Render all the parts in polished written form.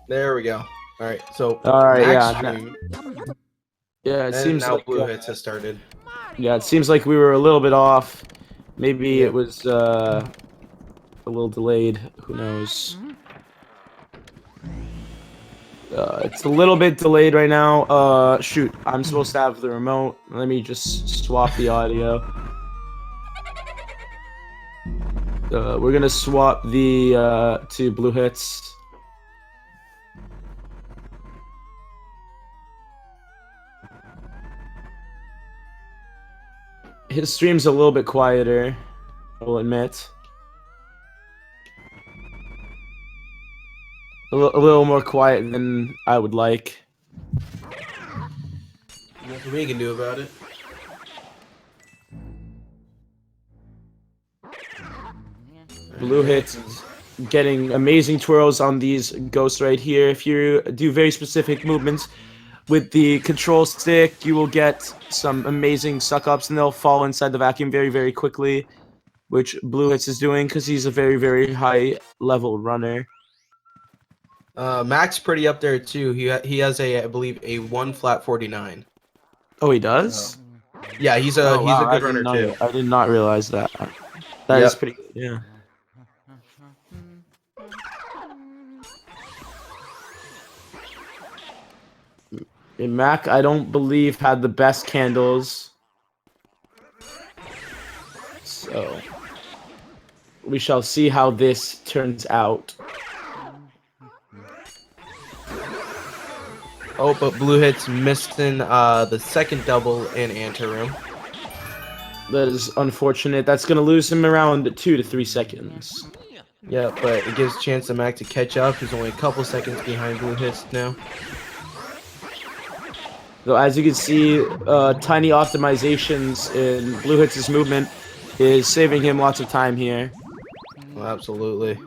There we go. All right, so All right, Max yeah, stream, yeah. It and seems now like Bluehits has started. yeah, it seems like we were a little bit off. Maybe it Yep. was a little delayed. Who knows? It's a little bit delayed right now. Shoot, I'm supposed to have the remote. Let me just swap the audio. We're gonna swap the to Bluehits. His stream's a little bit quieter, I will admit. A little more quiet than I would like. Nothing we can do about it. Bluehits is getting amazing twirls on these ghosts right here. If you do very specific movements with the control stick, you will get some amazing suck-ups, and they'll fall inside the vacuum very, very quickly, which Bluehits is doing because he's a very, very high-level runner. Max pretty up there too. He has a, I believe, a 1 flat 49. Oh, he does? Yeah, he's Oh, a wow, I good didn't runner too. know. I did not realize that. That is Yep. pretty good, yeah. And Mac, I don't believe, had the best candles. So, we shall see how this turns out. Oh, but Bluehits missing the second double in anteroom. That is unfortunate. That's going to lose him around 2 to 3 seconds. Yeah, but it gives a chance to Mac to catch up. He's only a couple seconds behind Bluehits now. So as you can see, tiny optimizations in Bluehits' movement is saving him lots of time here. Well, absolutely.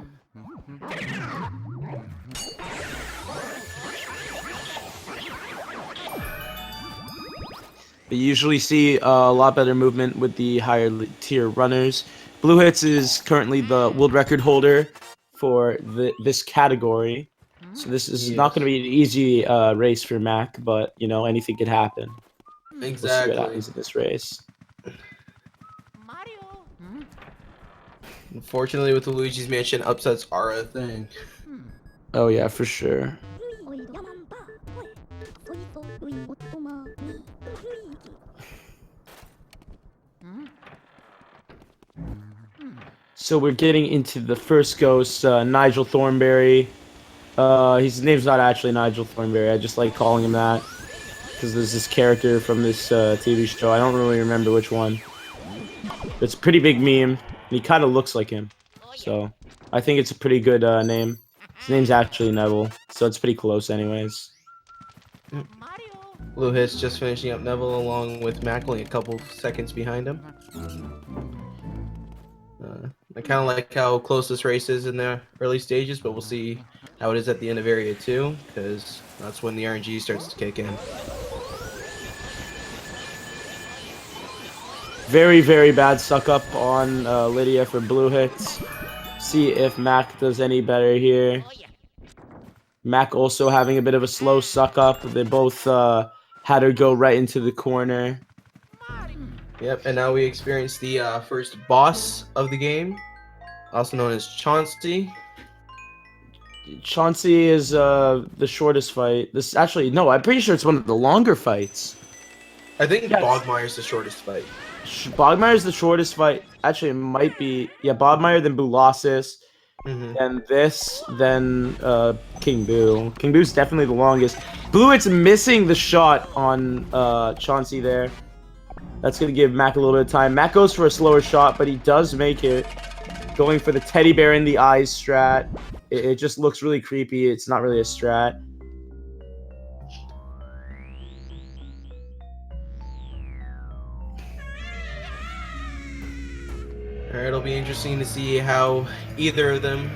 You usually see a lot better movement with the higher tier runners. Bluehits is currently the world record holder for this category. So this is not going to be an easy race for Mac, but, you know, anything could happen. Exactly. We'll see what happens in this race. Unfortunately, with the Luigi's Mansion, upsets are a thing. Oh, yeah, for sure. So we're getting into the first ghost, Nigel Thornberry. His name's not actually Nigel Thornberry. I just like calling him that because there's this character from this TV show. I don't really remember which one. It's a pretty big meme, and he kind of looks like him. So I think it's a pretty good name. His name's actually Neville, so it's pretty close anyways. Bluehits just finishing up Neville along with Mac only a couple seconds behind him. I kind of like how close this race is in the early stages, but we'll see how it is at the end of Area 2, because that's when the RNG starts to kick in. Very, very bad suck-up on Lydia for Bluehits. See if Mac does any better here. Mac also having a bit of a slow suck-up. They both had her go right into the corner. Yep, and now we experience the first boss of the game, also known as Chauncey. Chauncey is the shortest fight. This actually, no, I'm pretty sure it's one of the longer fights. I think Yes. Bogmire's the shortest fight. Bogmire's the shortest fight. Actually, it might be, yeah, Bogmire, then Boolossus, then this, then King Boo. King Boo's definitely the longest. Bluehits missing the shot on Chauncey there. That's going to give Mac a little bit of time. Mac goes for a slower shot, but he does make it. Going for the teddy bear in the eyes strat. It just looks really creepy. It's not really a strat. Alright, it'll be interesting to see how either of them,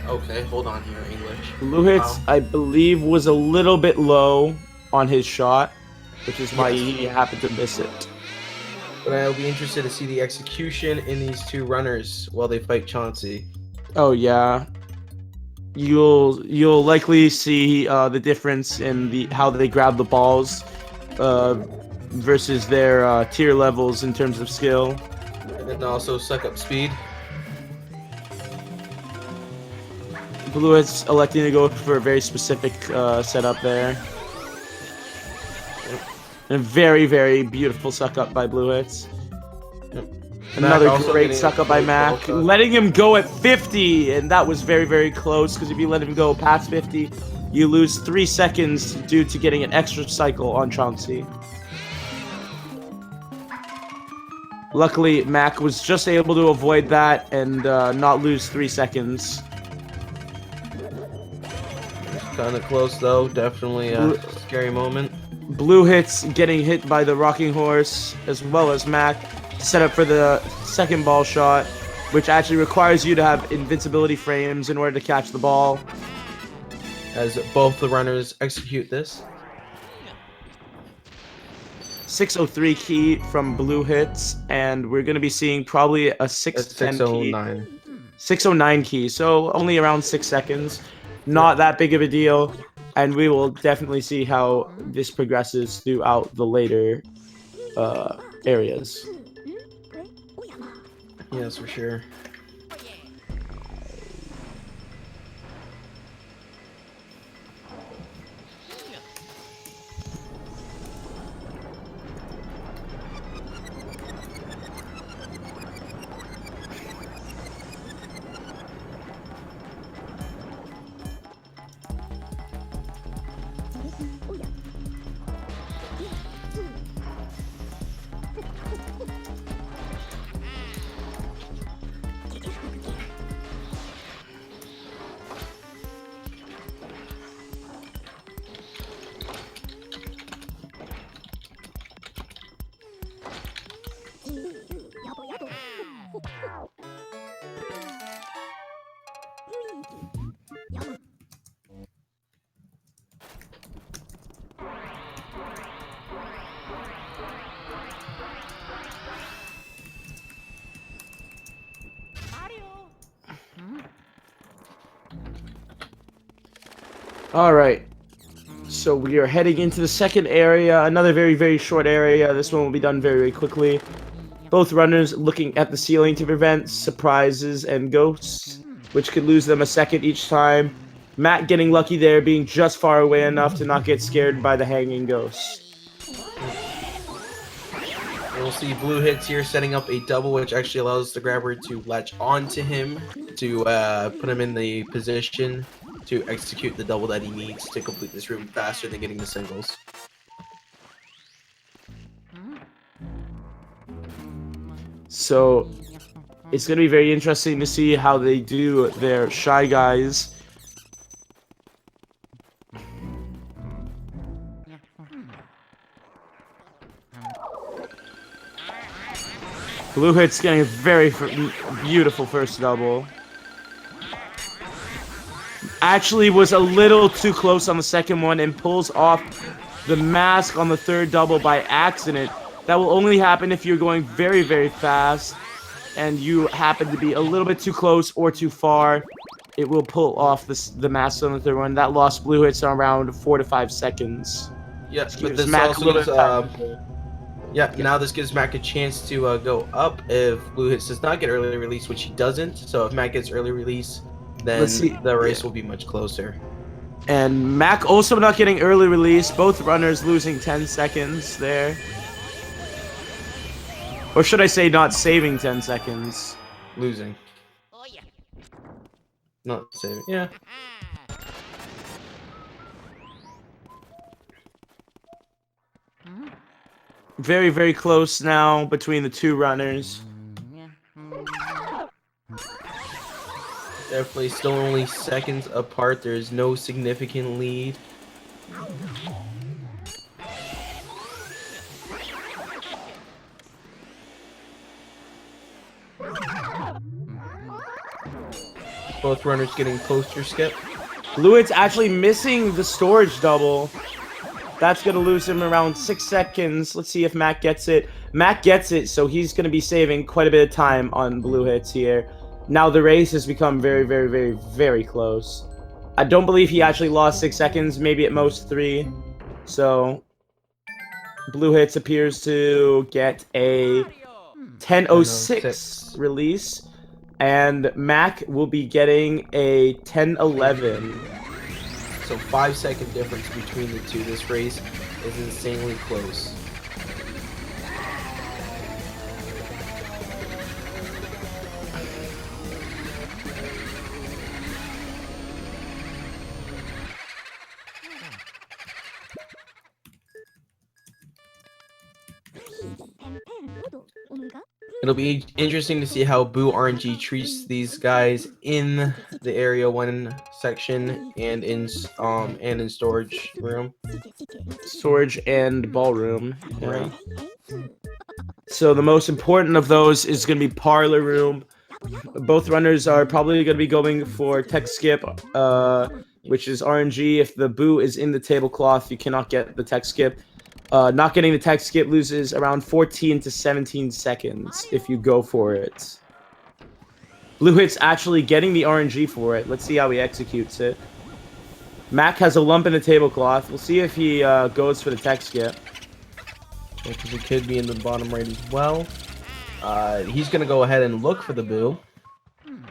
okay, hold on here, English. Bluehits, I believe, was a little bit low on his shot, which is why he happened to miss it. But I'll be interested to see the execution in these two runners while they fight Chauncey. Oh, yeah. you'll likely see the difference in how they grab the balls versus their tier levels in terms of skill. And also suck up speed. Bluehits electing to go for a very specific setup there. And a very, very beautiful suck up by Bluehits. Another great suck up by Mac, letting him go at 50, and that was very, very close, because if you let him go past 50, you lose 3 seconds due to getting an extra cycle on Chauncey. Luckily, Mac was just able to avoid that and not lose 3 seconds. Kind of close though, definitely a scary moment. Bluehits getting hit by the rocking horse, as well as Mac, set up for the second ball shot, which actually requires you to have invincibility frames in order to catch the ball. As both the runners execute this. 603 key from Bluehits, and we're going to be seeing probably a 609 key. 609 key, so only around 6 seconds. Not that big of a deal, and we will definitely see how this progresses throughout the later areas. Yes, for sure. All right, so we are heading into the second area, another very, very short area. This one will be done very, very quickly. Both runners looking at the ceiling to prevent surprises and ghosts, which could lose them a second each time. Matt getting lucky there, being just far away enough to not get scared by the hanging ghosts. We'll see Bluehits here setting up a double, which actually allows the grabber to latch onto him to put him in the position to execute the double that he needs to complete this room faster than getting the singles. So it's going to be very interesting to see how they do their Shy Guys. Bluehits getting a very beautiful first double. Actually was a little too close on the second one and pulls off the mask on the third double by accident. That will only happen if you're going very, very fast and you happen to be a little bit too close or too far. It will pull off the mask on the third one. That lost Bluehits around 4 to 5 seconds. Yeah, but this also gives, now this gives Mac a chance to go up if Bluehits does not get early release, which he doesn't. So if Mac gets early release, then the race will be much closer. And Mac also not getting early release. Both runners losing 10 seconds there. Or should I say not saving 10 seconds? Losing. Not saving. Yeah. Very, very close now between the two runners. Definitely still only seconds apart. There's no significant lead. Both runners getting poster skip. Bluehits actually missing the storage double. That's going to lose him around 6 seconds. Let's see if Mac gets it. Mac gets it, so he's going to be saving quite a bit of time on Bluehits here. Now the race has become very, very, very, very close. I don't believe he actually lost 6 seconds, maybe at most 3. So Bluehits appears to get a 10:06 release, and Mac will be getting a 10:11. So 5-second difference between the two. This race is insanely close. It'll be interesting to see how Boo RNG treats these guys in the Area 1 section and in storage room. Storage and ballroom. Yeah. Right. So the most important of those is going to be parlor room. Both runners are probably going to be going for tech skip, which is RNG. If the Boo is in the tablecloth, you cannot get the tech skip. Not getting the tech skip loses around 14 to 17 seconds if you go for it. Bluehits actually getting the RNG for it. Let's see how he executes it. Mac has a lump in the tablecloth. We'll see if he goes for the tech skip. Because it could be in the bottom right as well. He's going to go ahead and look for the Boo.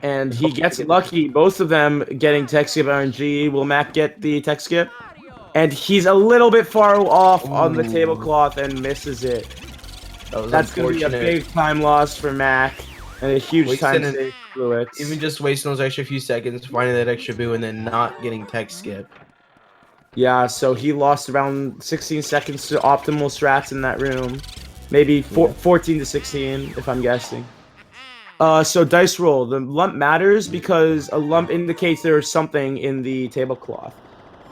And he gets lucky. Both of them getting tech skip RNG. Will Mac get the tech skip? And he's a little bit far off on the tablecloth and misses it. That's going to be a big time loss for Mac. And a huge time save for Bluehits. Even just wasting those extra few seconds, finding that extra Boo, and then not getting tech skip. Yeah, so he lost around 16 seconds to optimal strats in that room. Maybe 14 to 16, if I'm guessing. So dice roll. The lump matters because a lump indicates there is something in the tablecloth.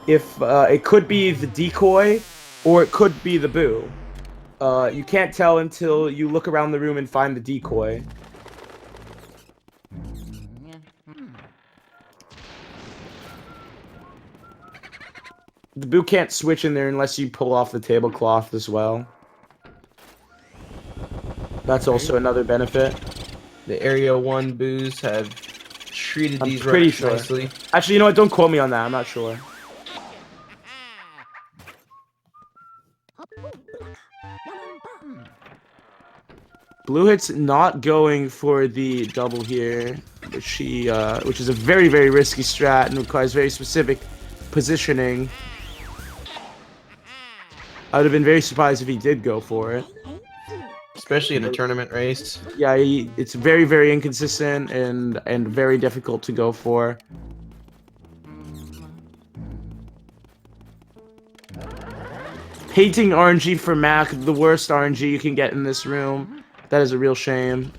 If it could be the decoy, or it could be the Boo. You can't tell until you look around the room and find the decoy. The Boo can't switch in there unless you pull off the tablecloth as well. That's also another benefit. The Area 1 Boos have treated these runners nicely. Actually, you know what? Don't quote me on that. I'm not sure. Bluehits not going for the double here, which is a very, very risky strat and requires very specific positioning. I would have been very surprised if he did go for it. Especially in a tournament race. Yeah, it's very, very inconsistent and very difficult to go for. Hating RNG for Mac, the worst RNG you can get in this room. That is a real shame.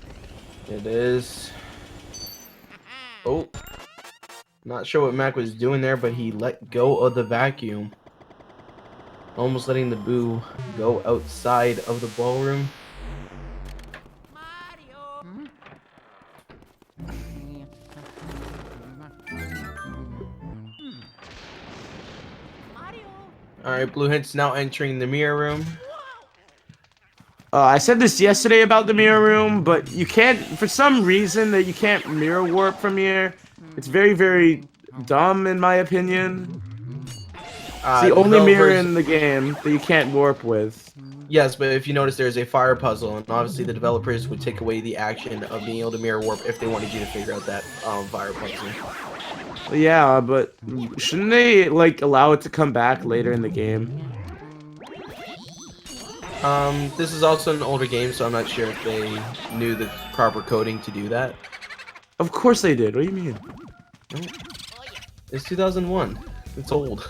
It is. Oh. Not sure what Mac was doing there, but he let go of the vacuum. Almost letting the Boo go outside of the ballroom. Alright, Bluehits now entering the mirror room. I said this yesterday about the mirror room, but you can't, for some reason, that you can't mirror warp from here. It's very, very dumb, in my opinion. It's the only mirror in the game that you can't warp with. Yes, but if you notice, there's a fire puzzle, and obviously the developers would take away the action of being able to mirror warp if they wanted you to figure out that fire puzzle. Yeah, but shouldn't they, like, allow it to come back later in the game? This is also an older game, so I'm not sure if they knew the proper coding to do that. Of course they did. What do you mean? It's 2001. It's old.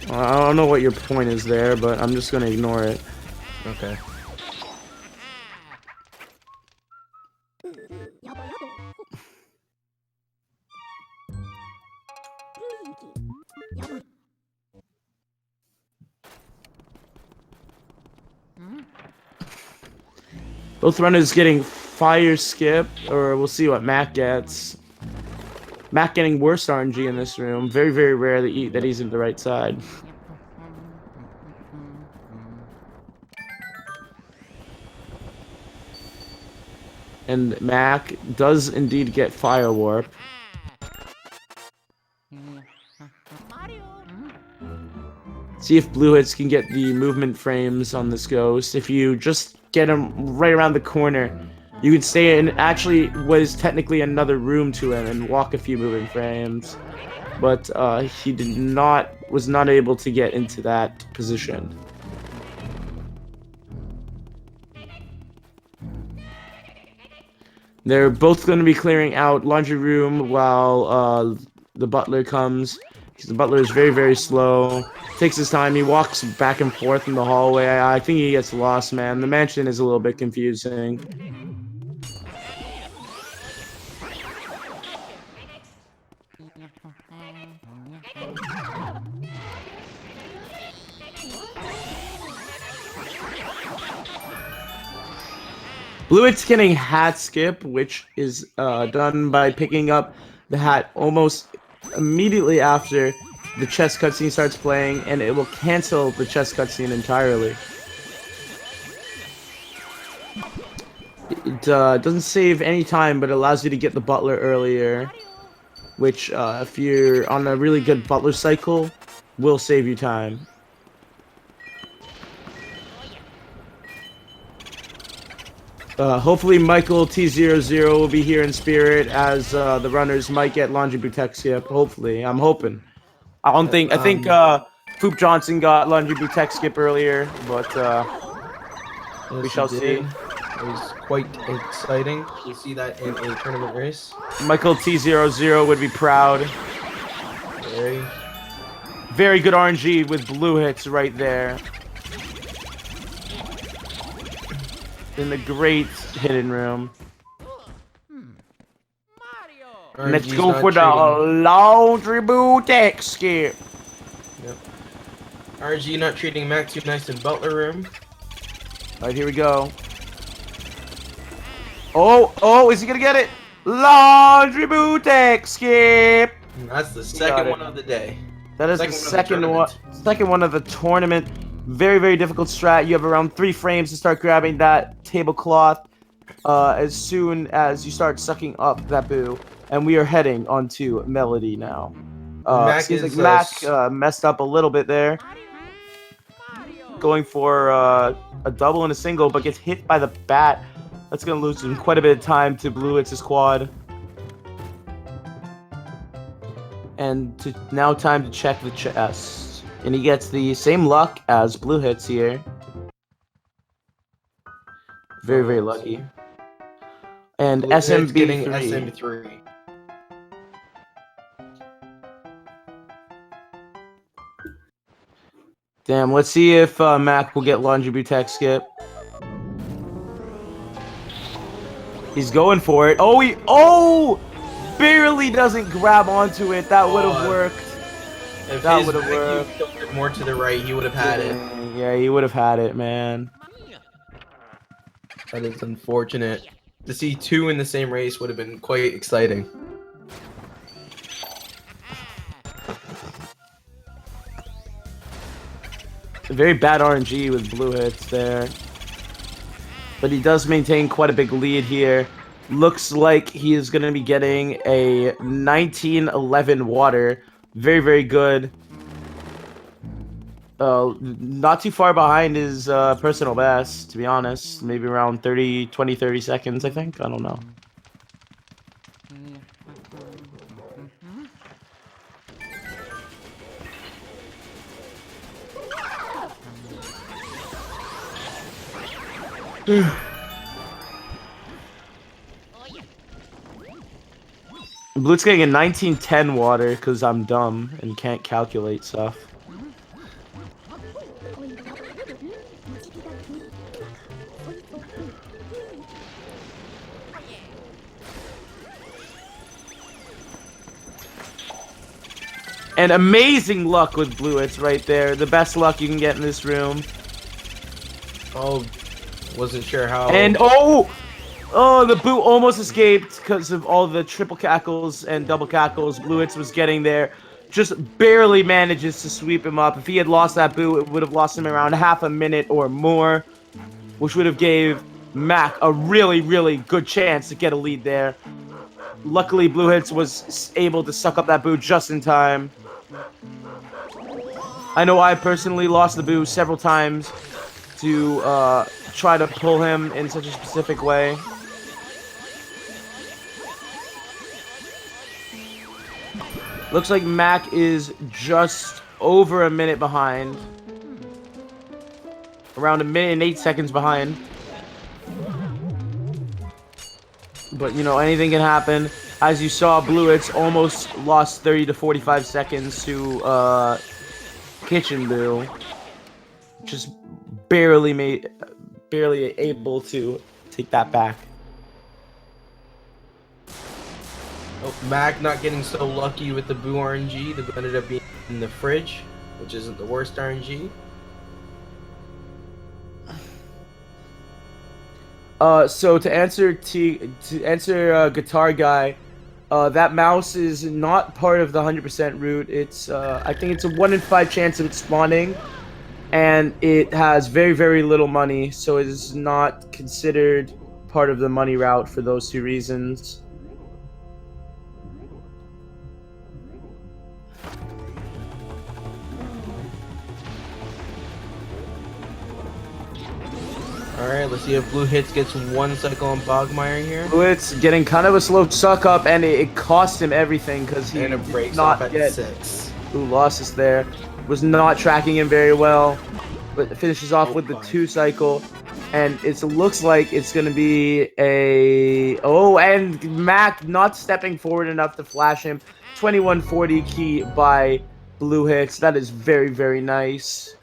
I don't know what your point is there, but I'm just gonna ignore it. Okay. Both runners getting fire skip, or we'll see what Mac gets. Mac getting worse RNG in this room. Very, very rare that he's in the right side. And Mac does indeed get fire warp. See if Bluehits can get the movement frames on this ghost. If you just get him right around the corner, you can stay in actually what is technically another room to him and walk a few moving frames. But he was not able to get into that position. They're both going to be clearing out laundry room while the butler comes. The butler is very, very slow. Takes his time. He walks back and forth in the hallway. I think he gets lost, man. The mansion is a little bit confusing. Bluehits getting hat skip, which is done by picking up the hat almost immediately after the chess cutscene starts playing, and it will cancel the chess cutscene entirely. It doesn't save any time, but allows you to get the butler earlier, which, if you're on a really good butler cycle, will save you time. Hopefully Michael T00 will be here in spirit, as the runners might get laundry boot tech skip. Hopefully, I'm hoping. I think Poop Johnson got laundry boot tech skip earlier, but we shall see. It was quite exciting to see that in a tournament race. Michael T00 would be proud. Very good RNG with Bluehits right there. In the great hidden room. Let's go for the laundry boot tech skip. Yep. RG not treating Mac too nice in butler room. Alright, here we go. Oh, is he gonna get it? Laundry boot tech skip. And that's the second one of the day. That is the second one of the tournament. Very, very difficult strat. You have around 3 frames to start grabbing that tablecloth as soon as you start sucking up that boo. And we are heading onto Melody now. Seems like Mac messed up a little bit there. Going for a double and a single, but gets hit by the bat. That's going to lose him quite a bit of time to Bluehits' quad. And now time to check the chest. And he gets the same luck as Bluehits here. Very, very lucky. And SMB getting SM3. Damn, let's see if Mac will get laundry boot tech skip. He's going for it. Oh! Barely doesn't grab onto it. That would have worked. If that would have worked more to the right, he would have had it. Yeah, he would have had it, man. That is unfortunate. To see 2 in the same race would have been quite exciting. Very bad RNG with Bluehits there. But he does maintain quite a big lead here. Looks like he is going to be getting a 1911 water. Very, very good. Not too far behind his personal best, to be honest. Maybe around 20-30 seconds, I think. I don't know. Blue's getting a 1910 water because I'm dumb and can't calculate stuff. And amazing luck with Bluehits right there. The best luck you can get in this room. Oh, wasn't sure how. And the boot almost escaped because of all the triple cackles and double cackles. Bluehits was getting there. Just barely manages to sweep him up. If he had lost that boot, it would have lost him around half a minute or more, which would have gave Mac a really, really good chance to get a lead there. Luckily, Bluehits was able to suck up that boo just in time. I know I personally lost the boo several times to try to pull him in such a specific way. Looks like Mac is just over a minute behind. Around a minute and 8 seconds behind. But, you know, anything can happen. As you saw, Bluehits almost lost 30 to 45 seconds to Kitchen Boo. Just barely able to take that back. Oh, Mac not getting so lucky with the Boo RNG. The Boo ended up being in the fridge, which isn't the worst RNG. So to answer Guitar Guy, that mouse is not part of the 100% route. It's I think it's a 1 in 5 chance of it spawning, and it has very, very little money, so it is not considered part of the money route for those 2 reasons. Alright, let's see if Bluehits gets 1 cycle on Bogmire here. Bluehits getting kind of a slow suck up, and it cost him everything because he and it breaks did not off at get 6. Ooh, losses there. Was not tracking him very well, but finishes off with the 2 cycle, and it looks like it's gonna be a and Mac not stepping forward enough to flash him. 2140 key by Bluehits. That is very, very nice.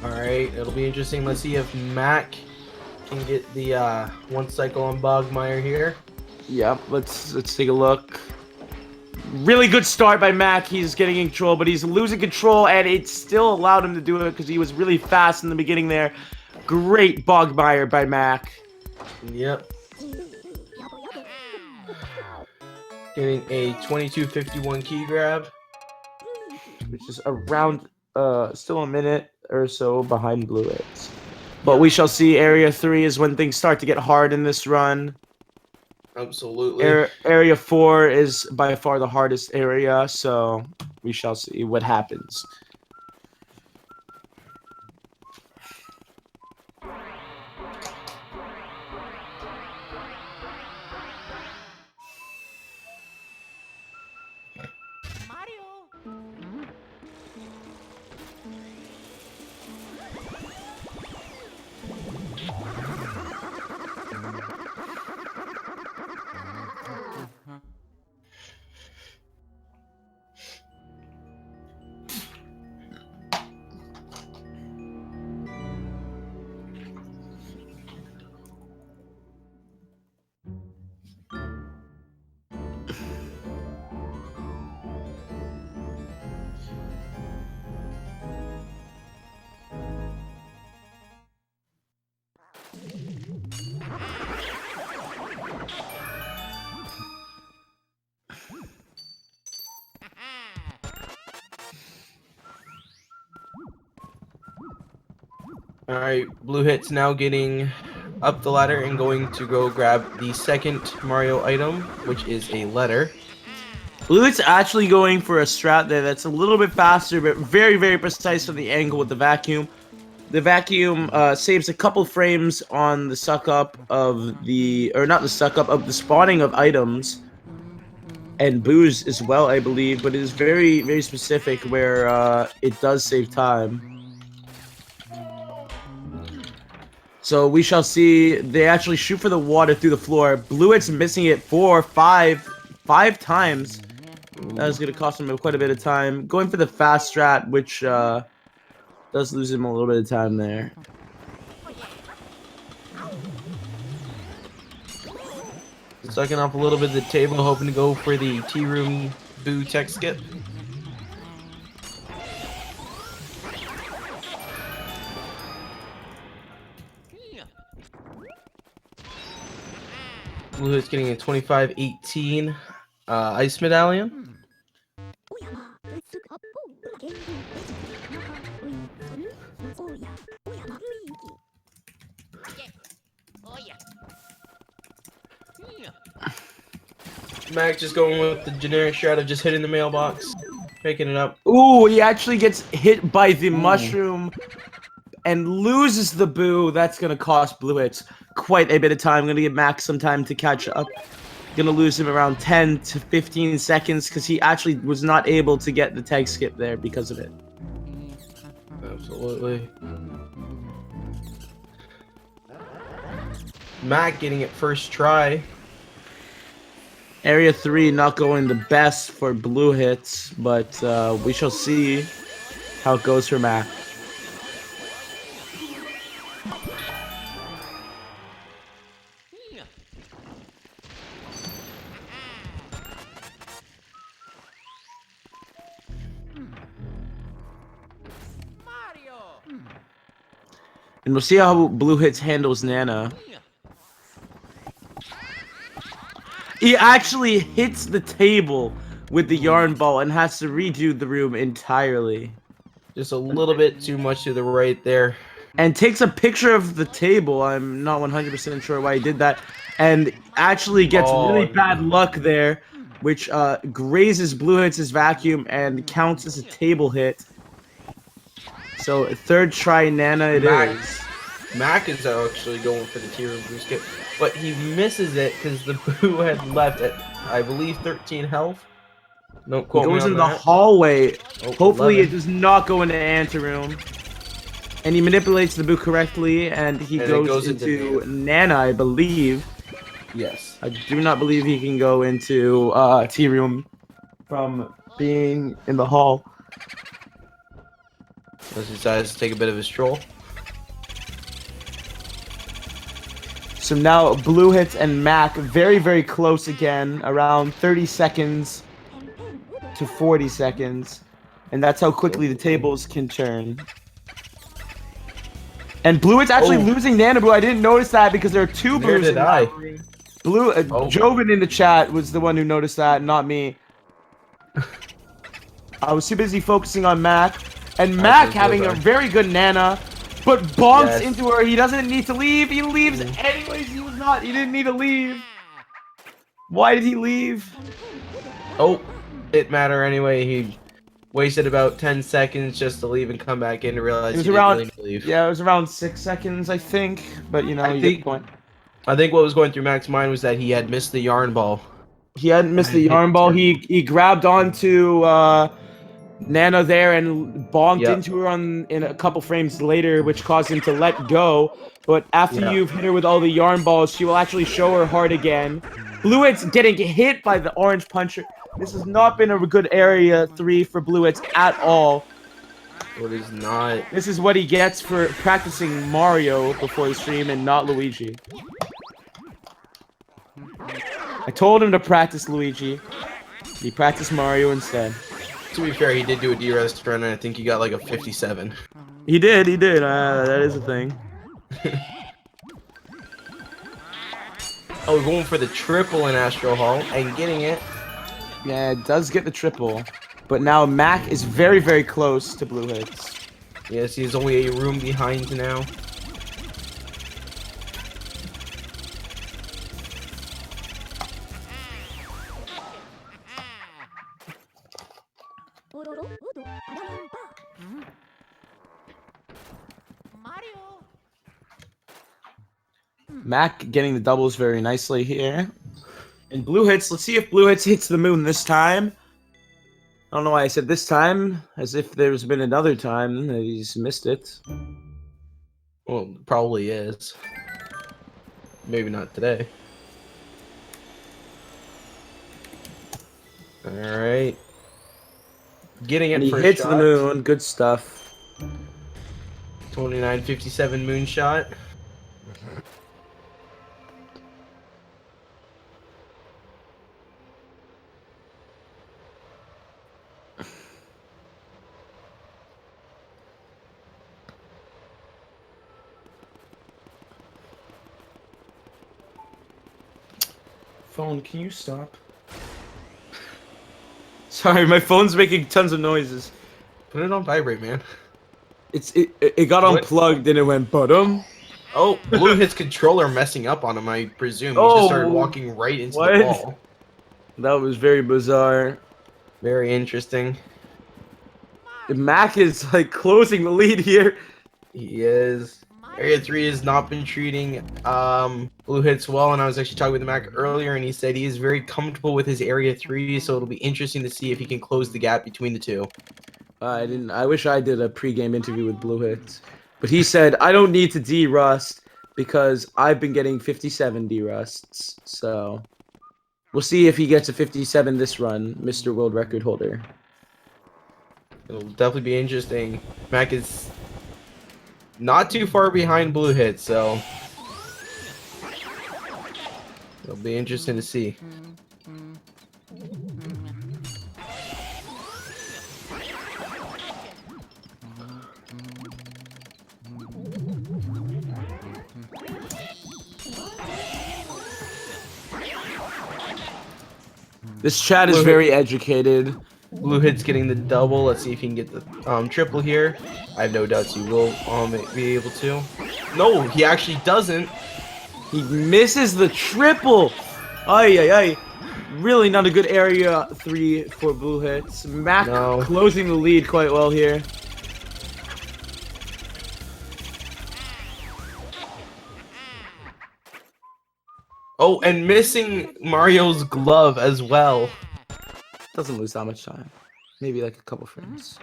Alright, it'll be interesting. Let's see if Mac can get the 1 cycle on Bogmire here. Yeah, let's take a look. Really good start by Mac. He's getting in control, but he's losing control, and it still allowed him to do it because he was really fast in the beginning there. Great Bogmire by Mac. Yep. Getting a 2251 key grab. Which is around, still a minute or so behind Bluehits. But we shall see. Area 3 is when things start to get hard in this run. Absolutely. Area 4 is by far the hardest area, so we shall see what happens. Alright, Bluehits now getting up the ladder and going to go grab the second Mario item, which is a letter. Bluehits actually going for a strat there that's a little bit faster, but very, very precise on the angle with the vacuum. The vacuum saves a couple frames on the suck up of the, or not the suck up, of the spawning of items. And boos as well, I believe, but it is very, very specific where it does save time. So we shall see. They actually shoot for the water through the floor. Bluehits missing it 4 or 5 times That is going to cost him quite a bit of time. Going for the fast strat, which does lose him a little bit of time there. Sucking off a little bit of the table, hoping to go for the tea room boo tech skip. Bluehit's getting a 25-18 ice medallion. MakS just going with the generic strat of just hitting the mailbox, picking it up. Ooh, he actually gets hit by the mushroom and loses the boo. That's going to cost Bluehits quite a bit of time. I'm going to give MakS some time to catch up. Going to lose him around 10 to 15 seconds because he actually was not able to get the tag skip there because of it. Absolutely. MakS getting it first try. Area 3 not going the best for Bluehits, but we shall see how it goes for MakS. And we'll see how Bluehits handles Nana. He actually hits the table with the yarn ball and has to redo the room entirely. Just a little bit too much to the right there. And takes a picture of the table. I'm not 100% sure why he did that. And actually gets really bad luck there, which grazes Bluehits' vacuum and counts as a table hit. So third try Nana it is. MakS is actually going for the tier room boo skip, but he misses it because the boo had left at, I believe, 13 health. Don't quote me on that. Goes in the hallway. Oh, Hopefully 11. it does not go into anteroom. And he manipulates the boo correctly, and he goes into Nana, I believe. Yes. I do not believe he can go into tea room from being in the hall. He decides to take a bit of a stroll. So now Bluehits and MakS very, very close again, around 30 seconds to 40 seconds. And that's how quickly the tables can turn. And Bluehits actually losing Nanaboo. I didn't notice that because there are two boos in that room. Joven in the chat was the one who noticed that, not me. I was too busy focusing on MakS. And MakS having a very good Nana, but bonks into her. He doesn't need to leave. He leaves anyways. He didn't need to leave. Why did he leave? Oh, it matter anyway. He wasted about 10 seconds just to leave and come back in to realize he didn't really need to leave. Yeah, it was around 6 seconds, I think. But you know, you get the point. I think what was going through MakS' mind was that he had missed the yarn ball. He hadn't missed the yarn ball. He grabbed onto Nana there and bonked into her in a couple frames later, which caused him to let go. But after you've hit her with all the yarn balls, she will actually show her heart again. Bluehits getting hit by the orange puncher. This has not been a good area 3 for Bluehits at all. It is not. This is what he gets for practicing Mario before the stream and not Luigi. I told him to practice Luigi. He practiced Mario instead. To be fair, he did do a D-Rest run, and I think he got like a 57. He did. That is a thing. Oh, going for the triple in Astro Hall and getting it. Yeah, it does get the triple. But now MakS is very, very close to Bluehits. Yes, he's only a room behind now. MakS getting the doubles very nicely here. And Bluehits, let's see if Bluehits hits the moon this time. I don't know why I said this time, as if there's been another time that he's missed it. Well, probably is. Maybe not today. Alright. Getting And it he first hits shot. the moon. Good stuff. 29.57 moonshot. Phone, can you stop? Sorry, my phone's making tons of noises. Put it on vibrate, man. It got What? unplugged and it went bottom. Oh, Bluehits controller messing up on him, I presume. He just started Oh, walking right into what? the wall. That was very bizarre. Very interesting. Mac is like closing the lead here. He is. Area 3 has not been treating Bluehits well, and I was actually talking with Mac earlier, and he said he is very comfortable with his Area 3, so it'll be interesting to see if he can close the gap between the two. I wish I did a pregame interview with Bluehits, but he said I don't need to de-rust because I've been getting 57 de-rusts. So we'll see if he gets a 57 this run, Mr. World Record holder. It'll definitely be interesting. Mac is not too far behind Bluehits, so it'll be interesting to see. This chat is very educated. Bluehits getting the double. Let's see if he can get the triple here. I have no doubts he will be able to. No, he actually doesn't. He misses the triple. Ay, ay, ay. Really not a good area 3 for Bluehits. Mac closing the lead quite well here. Oh, and missing Mario's glove as well. Doesn't lose that much time. Maybe like a couple frames.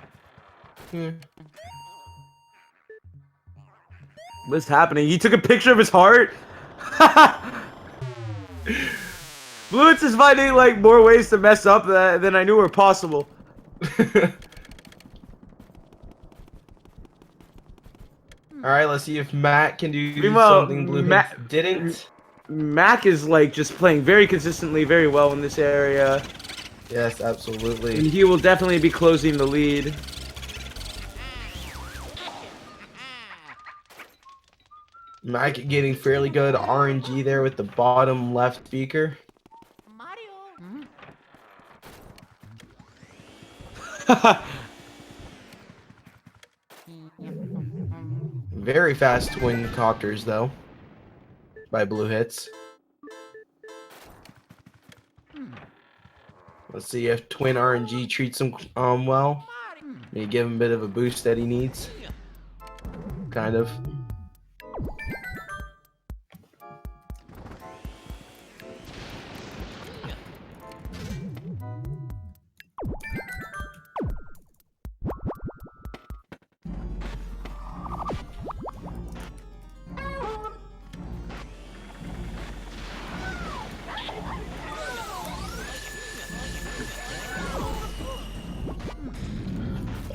What's happening? He took a picture of his heart? Bluehits is finding like more ways to mess up than I knew were possible. Alright, let's see if Matt can do something Bluehits didn't. Mac is like just playing very consistently, very well in this area. Yes, absolutely. And he will definitely be closing the lead. Mac getting fairly good RNG there with the bottom left speaker. Very fast twin copters though by Bluehits. Let's see if twin RNG treats him well. Maybe give him a bit of a boost that he needs. Kind of.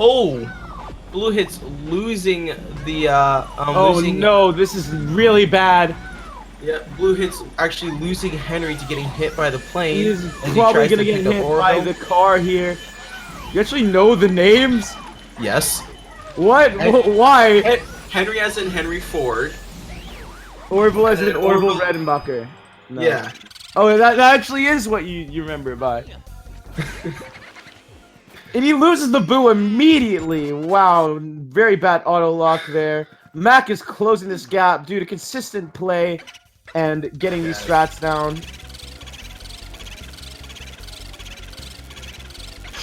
Oh, Bluehits losing the no, this is really bad. Yeah, Bluehits actually losing Henry to getting hit by the plane. He is probably gonna get hit by the car here. You actually know the names? Yes. What? Why? Henry as in Henry Ford. Orville as in Orville Redenbacher. No. Yeah. Oh, that actually is what you remember it by. And he loses the boo immediately. Wow, very bad auto lock there. Mac is closing this gap due to consistent play and getting these strats down.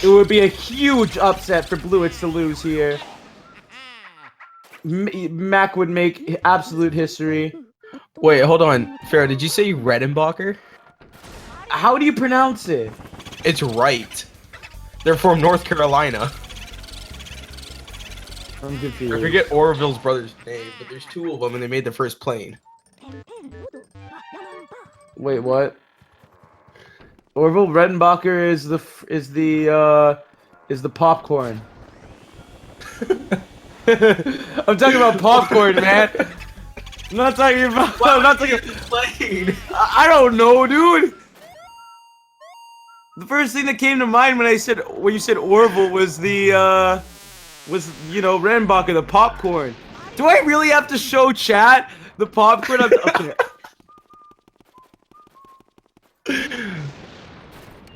It would be a huge upset for Bluehits to lose here. Mac would make absolute history. Wait, hold on. Pharaoh, did you say Redenbacher? How do you pronounce it? It's right. They're from North Carolina. I'm confused. I forget Orville's brother's name, but there's two of them and they made the first plane. Wait, what? Orville Redenbacher is the popcorn. I'm talking about popcorn, man. I'm not talking about. I'm not talking. Playing. I don't know, dude. The first thing that came to mind when you said Orville was Redenbacher, the popcorn. Do I really have to show chat the popcorn? Okay.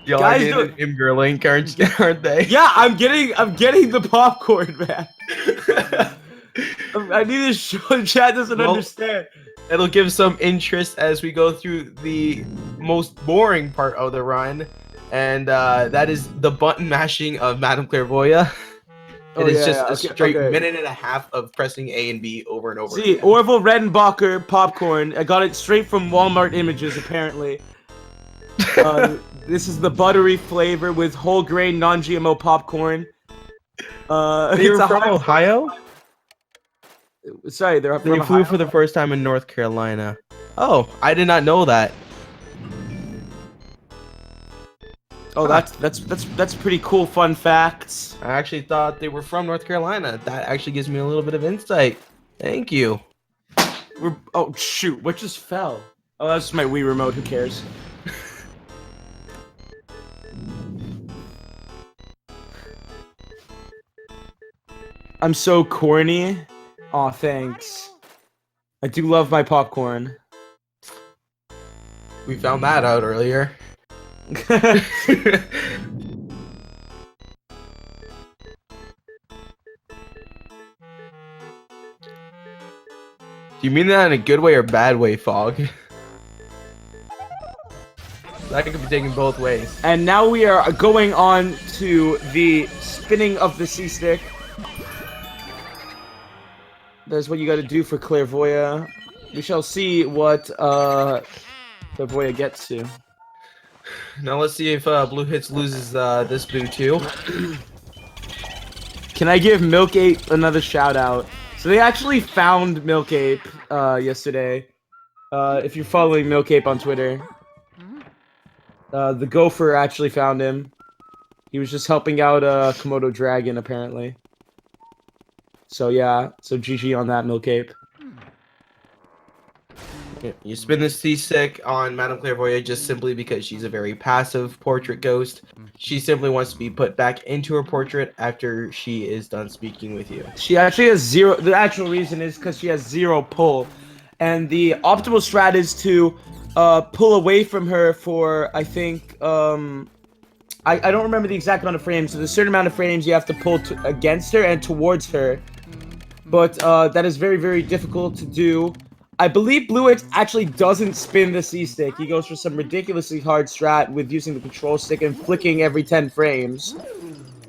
Y'all Guys, are getting an Imgur link, aren't they? Yeah, I'm getting the popcorn, man. I need to show chat doesn't understand. It'll give some interest as we go through the most boring part of the run, and that is the button mashing of Madame Clairvoyant. It is just a straight minute and a half of pressing A and B over and over. See, again. Orville Redenbacher popcorn. I got it straight from Walmart Images, apparently. This is the buttery flavor with whole grain non-GMO popcorn. They were from Ohio? Sorry, they're from Ohio. They flew for the first time in North Carolina. Oh, I did not know that. Oh, that's pretty cool. Fun facts. I actually thought they were from North Carolina. That actually gives me a little bit of insight. Thank you. Oh shoot! What just fell? Oh, that's my Wii remote. Who cares? I'm so corny. Aw, thanks. I do love my popcorn. We found that out earlier. Do you mean that in a good way or bad way, Fog? That could be taken both ways. And now we are going on to the spinning of the C-stick. That's what you got to do for Clairvoyant. We shall see what Clairvoyant gets to. Now let's see if Bluehits loses this boo too. Can I give Milk Ape another shout out? So they actually found Milk Ape yesterday. If you're following Milk Ape on Twitter, the Gopher actually found him. He was just helping out Komodo Dragon apparently. So yeah, so GG on that, Milk Ape. You spin the C-stick on Madame Clairvoyant just simply because she's a very passive portrait ghost. She simply wants to be put back into her portrait after she is done speaking with you. She actually has zero. The actual reason is because she has zero pull. And the optimal strat is to pull away from her for, I think, I don't remember the exact amount of frames. So there's a certain amount of frames you have to pull against her and towards her. But that is very, very difficult to do. I believe Bluehits actually doesn't spin the C-stick. He goes for some ridiculously hard strat with using the control stick and flicking every 10 frames.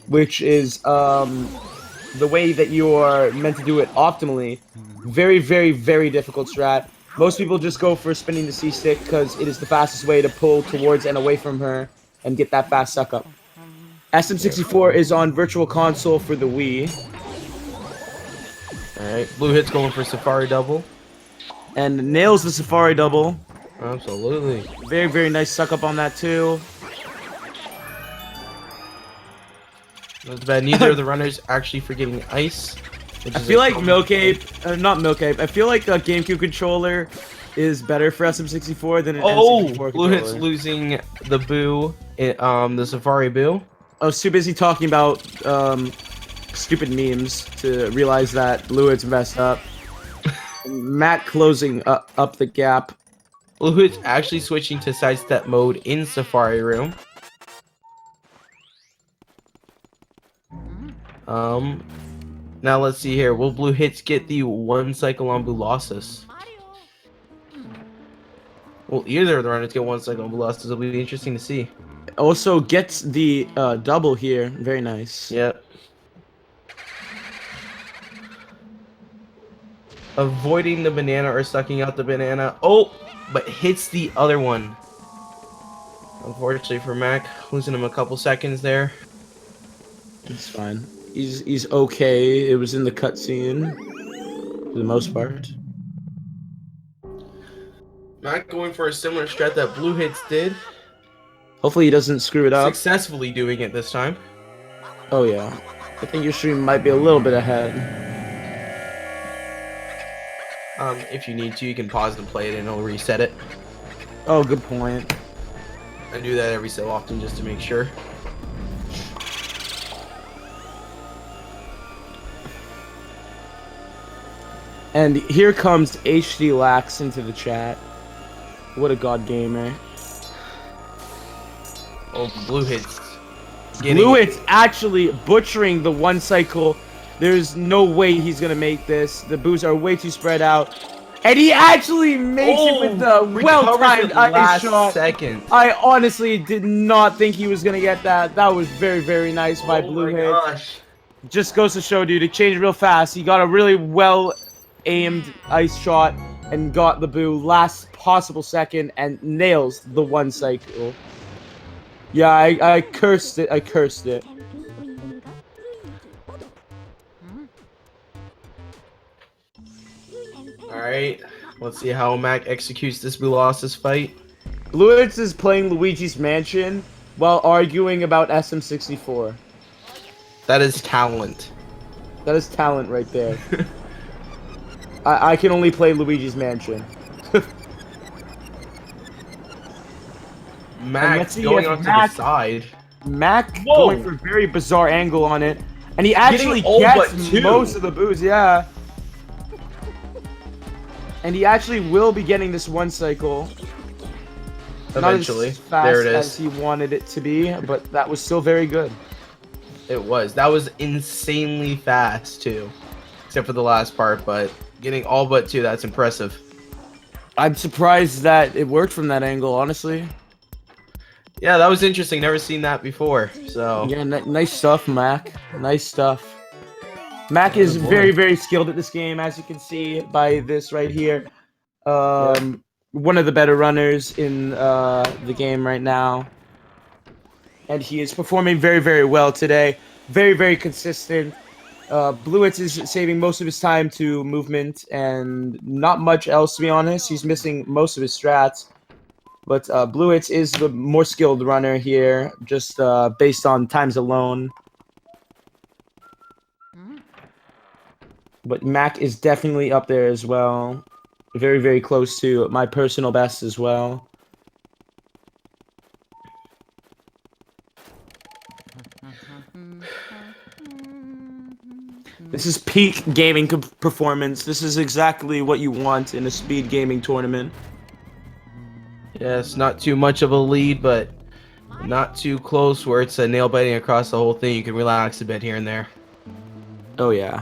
Which is the way that you are meant to do it optimally. Very, very, very difficult strat. Most people just go for spinning the C-stick because it is the fastest way to pull towards and away from her and get that fast suck-up. SM64 is on Virtual Console for the Wii. Alright, Bluehits going for Safari double. And nails the Safari double. Absolutely. Very, very nice suck-up on that too. Not bad. Neither of the runners actually for getting ice. I feel like Milk Ape, not Milk Ape, I feel like a GameCube controller is better for SM64 than an N64 controller. Bluehits losing the boo, the Safari boo. I was too busy talking about stupid memes to realize that Bluehits messed up. Matt closing up the gap. Bluehits actually switching to sidestep mode in Safari Room. Now let's see here. Will Bluehits get the one cycle on Bluelossus? Well, either of the runners get one cycle on Bluelossus. It'll be interesting to see. Also gets the double here. Very nice. Yep. Avoiding the banana or sucking out the banana. Oh, but hits the other one. Unfortunately for Mac, losing him a couple seconds there. It's fine. He's okay. It was in the cutscene for the most part. Mac going for a similar strat that Bluehits did. Hopefully he doesn't screw it up. Successfully doing it this time. Oh yeah. I think your stream might be a little bit ahead. If you need to, you can pause and play it and it'll reset it. Oh, good point. I do that every so often just to make sure. And here comes HD Lax into the chat. What a god gamer. Oh, Bluehits. Bluehits actually butchering the one cycle. There's no way he's gonna make this. The boos are way too spread out. And he actually makes it with the well-timed ice shot. Second. I honestly did not think he was gonna get that. That was very, very nice by Bluehits. Just goes to show, dude, it changed real fast. He got a really well-aimed ice shot and got the boo last possible second and nails the one cycle. Yeah, I cursed it. I cursed it. Alright, let's see how Mac executes this Bluehits fight. Bluehits is playing Luigi's Mansion while arguing about SM64. That is talent. That is talent right there. I can only play Luigi's Mansion. Mac going off to the side. Mac going for a very bizarre angle on it. And he actually gets most of the boos, yeah. And he actually will be getting this one cycle. Eventually. Not as fast there it is. as he wanted it to be, but that was still very good. It was. That was insanely fast, too. Except for the last part, but getting all but two, that's impressive. I'm surprised that it worked from that angle, honestly. Yeah, that was interesting. Never seen that before, so... Yeah, nice stuff, Mac. Nice stuff. Mac is very, very skilled at this game, as you can see by this right here. One of the better runners in the game right now. And he is performing very, very well today. Very, very consistent. Bluehits is saving most of his time to movement and not much else, to be honest. He's missing most of his strats. But Bluehits is the more skilled runner here, just based on times alone. But Mac is definitely up there as well. Very, very close to my personal best as well. This is peak gaming performance. This is exactly what you want in a speed gaming tournament. Yes, not too much of a lead, but not too close where it's nail biting across the whole thing. You can relax a bit here and there. Oh yeah.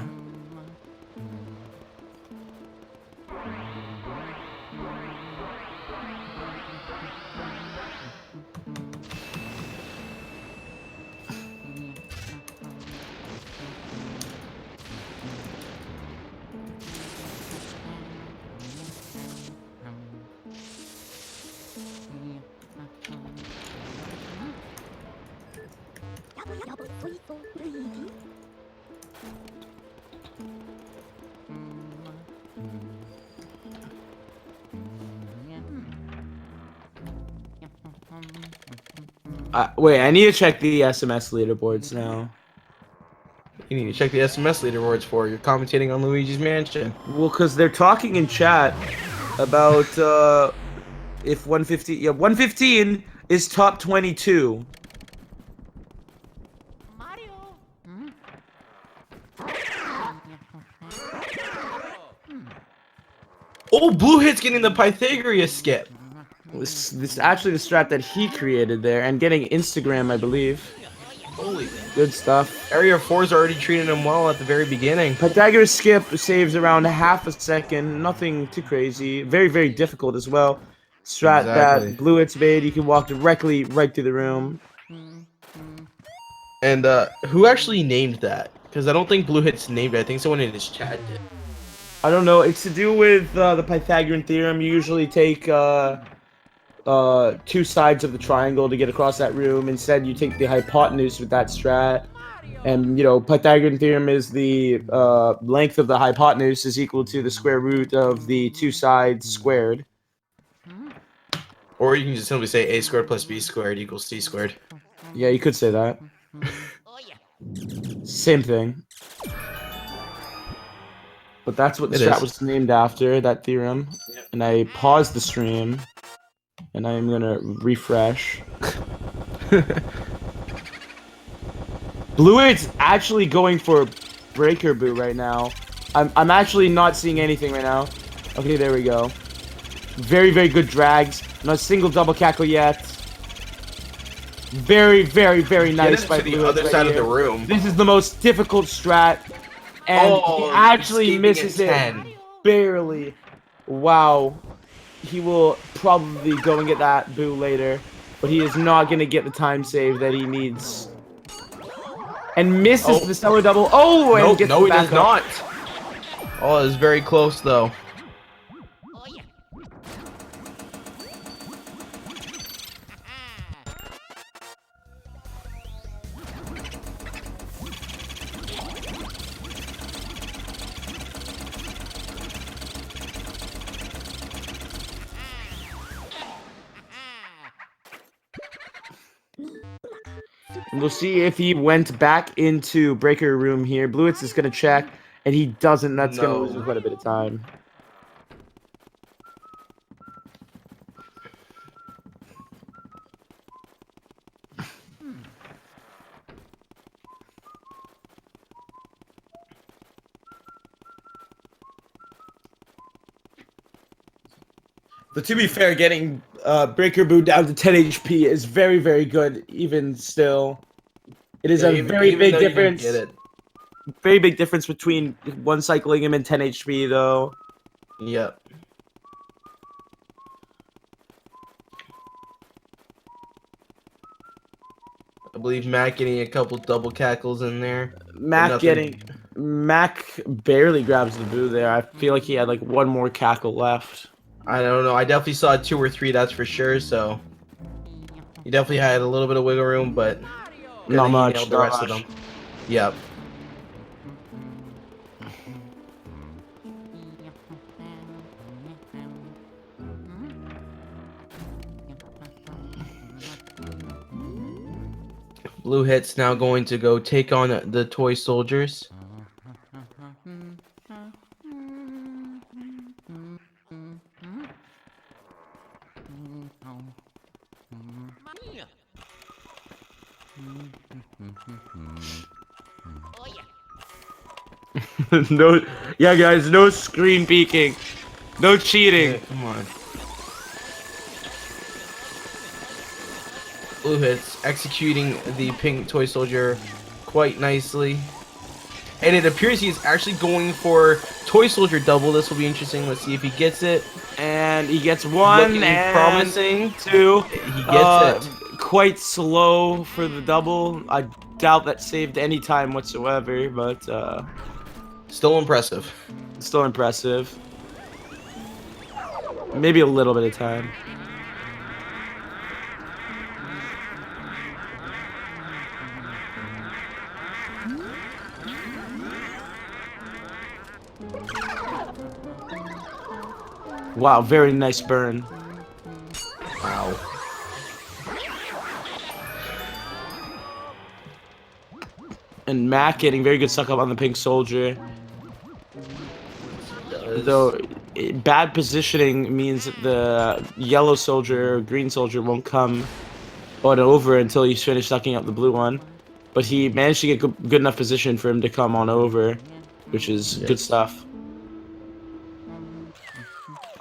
Wait, I need to check the SMS leaderboards now. You need to check the SMS leaderboards for you're commentating on Luigi's Mansion. Well, because they're talking in chat about if 115, yeah, 115 is top 22. Oh, Bluehits getting the Pythagoras skip. This is actually the strat that he created there, and getting Instagram, I believe. Holy. Good stuff. Area 4's already treating him well at the very beginning. Pythagoras skip saves around half a second. Nothing too crazy. Very, very difficult as well. Strat that Bluehits made. You can walk directly right through the room. And who actually named that? Because I don't think Bluehits named it. I think someone in his chat did. I don't know. It's to do with the Pythagorean theorem. You usually take two sides of the triangle to get across that room. Instead, you take the hypotenuse with that strat. And, you know, Pythagorean theorem is the length of the hypotenuse is equal to the square root of the two sides squared. Or you can just simply say a squared plus b squared equals c squared. Yeah, you could say that. Same thing. But that's what the It strat is. was named after, that theorem. And I paused the stream, and I'm gonna refresh. Bluehits actually going for Breaker Boo right now. I'm actually not seeing anything right now. Okay, there we go. Very, very good drags. Not a single double cackle yet. Very, very, very nice by to the Bluehits other right side here. of the room. This is the most difficult strat. And he actually misses it barely. Wow. He will probably go and get that Boo later. But he is not going to get the time save that he needs. And misses the stellar double. Oh, and gets no, the he does backup. not. Oh, it's very close though. We'll see if he went back into Breaker Room here. Bluehits is going to check, and he doesn't. That's going to lose him quite a bit of time. But to be fair, getting Breaker Boo down to 10 HP is very, very good, even still. It is a very big difference. Very big difference between one cycling him and 10 HP, though. Yep. I believe Mac getting a couple double cackles in there. Mac barely grabs the Boo there. I feel like he had like one more cackle left. I don't know. I definitely saw 2 or 3, that's for sure. So he definitely had a little bit of wiggle room, but not much. Nailed the rest of them. Yep. Bluehits now going to go take on the toy soldiers. No, yeah, guys, no screen peeking, no cheating. Yeah, come on. Bluehits executing the pink toy soldier quite nicely. And it appears he's actually going for toy soldier double. This will be interesting. Let's see if he gets it. And he gets one. Looking and promising. 2. He gets it. Quite slow for the double. I doubt that saved any time whatsoever, but still impressive. Still impressive. Maybe a little bit of time. Wow, very nice burn. Wow. And Mac getting very good suck up on the pink soldier. Though bad positioning means that the yellow soldier or green soldier won't come on over until he's finished sucking up the blue one. But he managed to get good enough position for him to come on over, which is good stuff.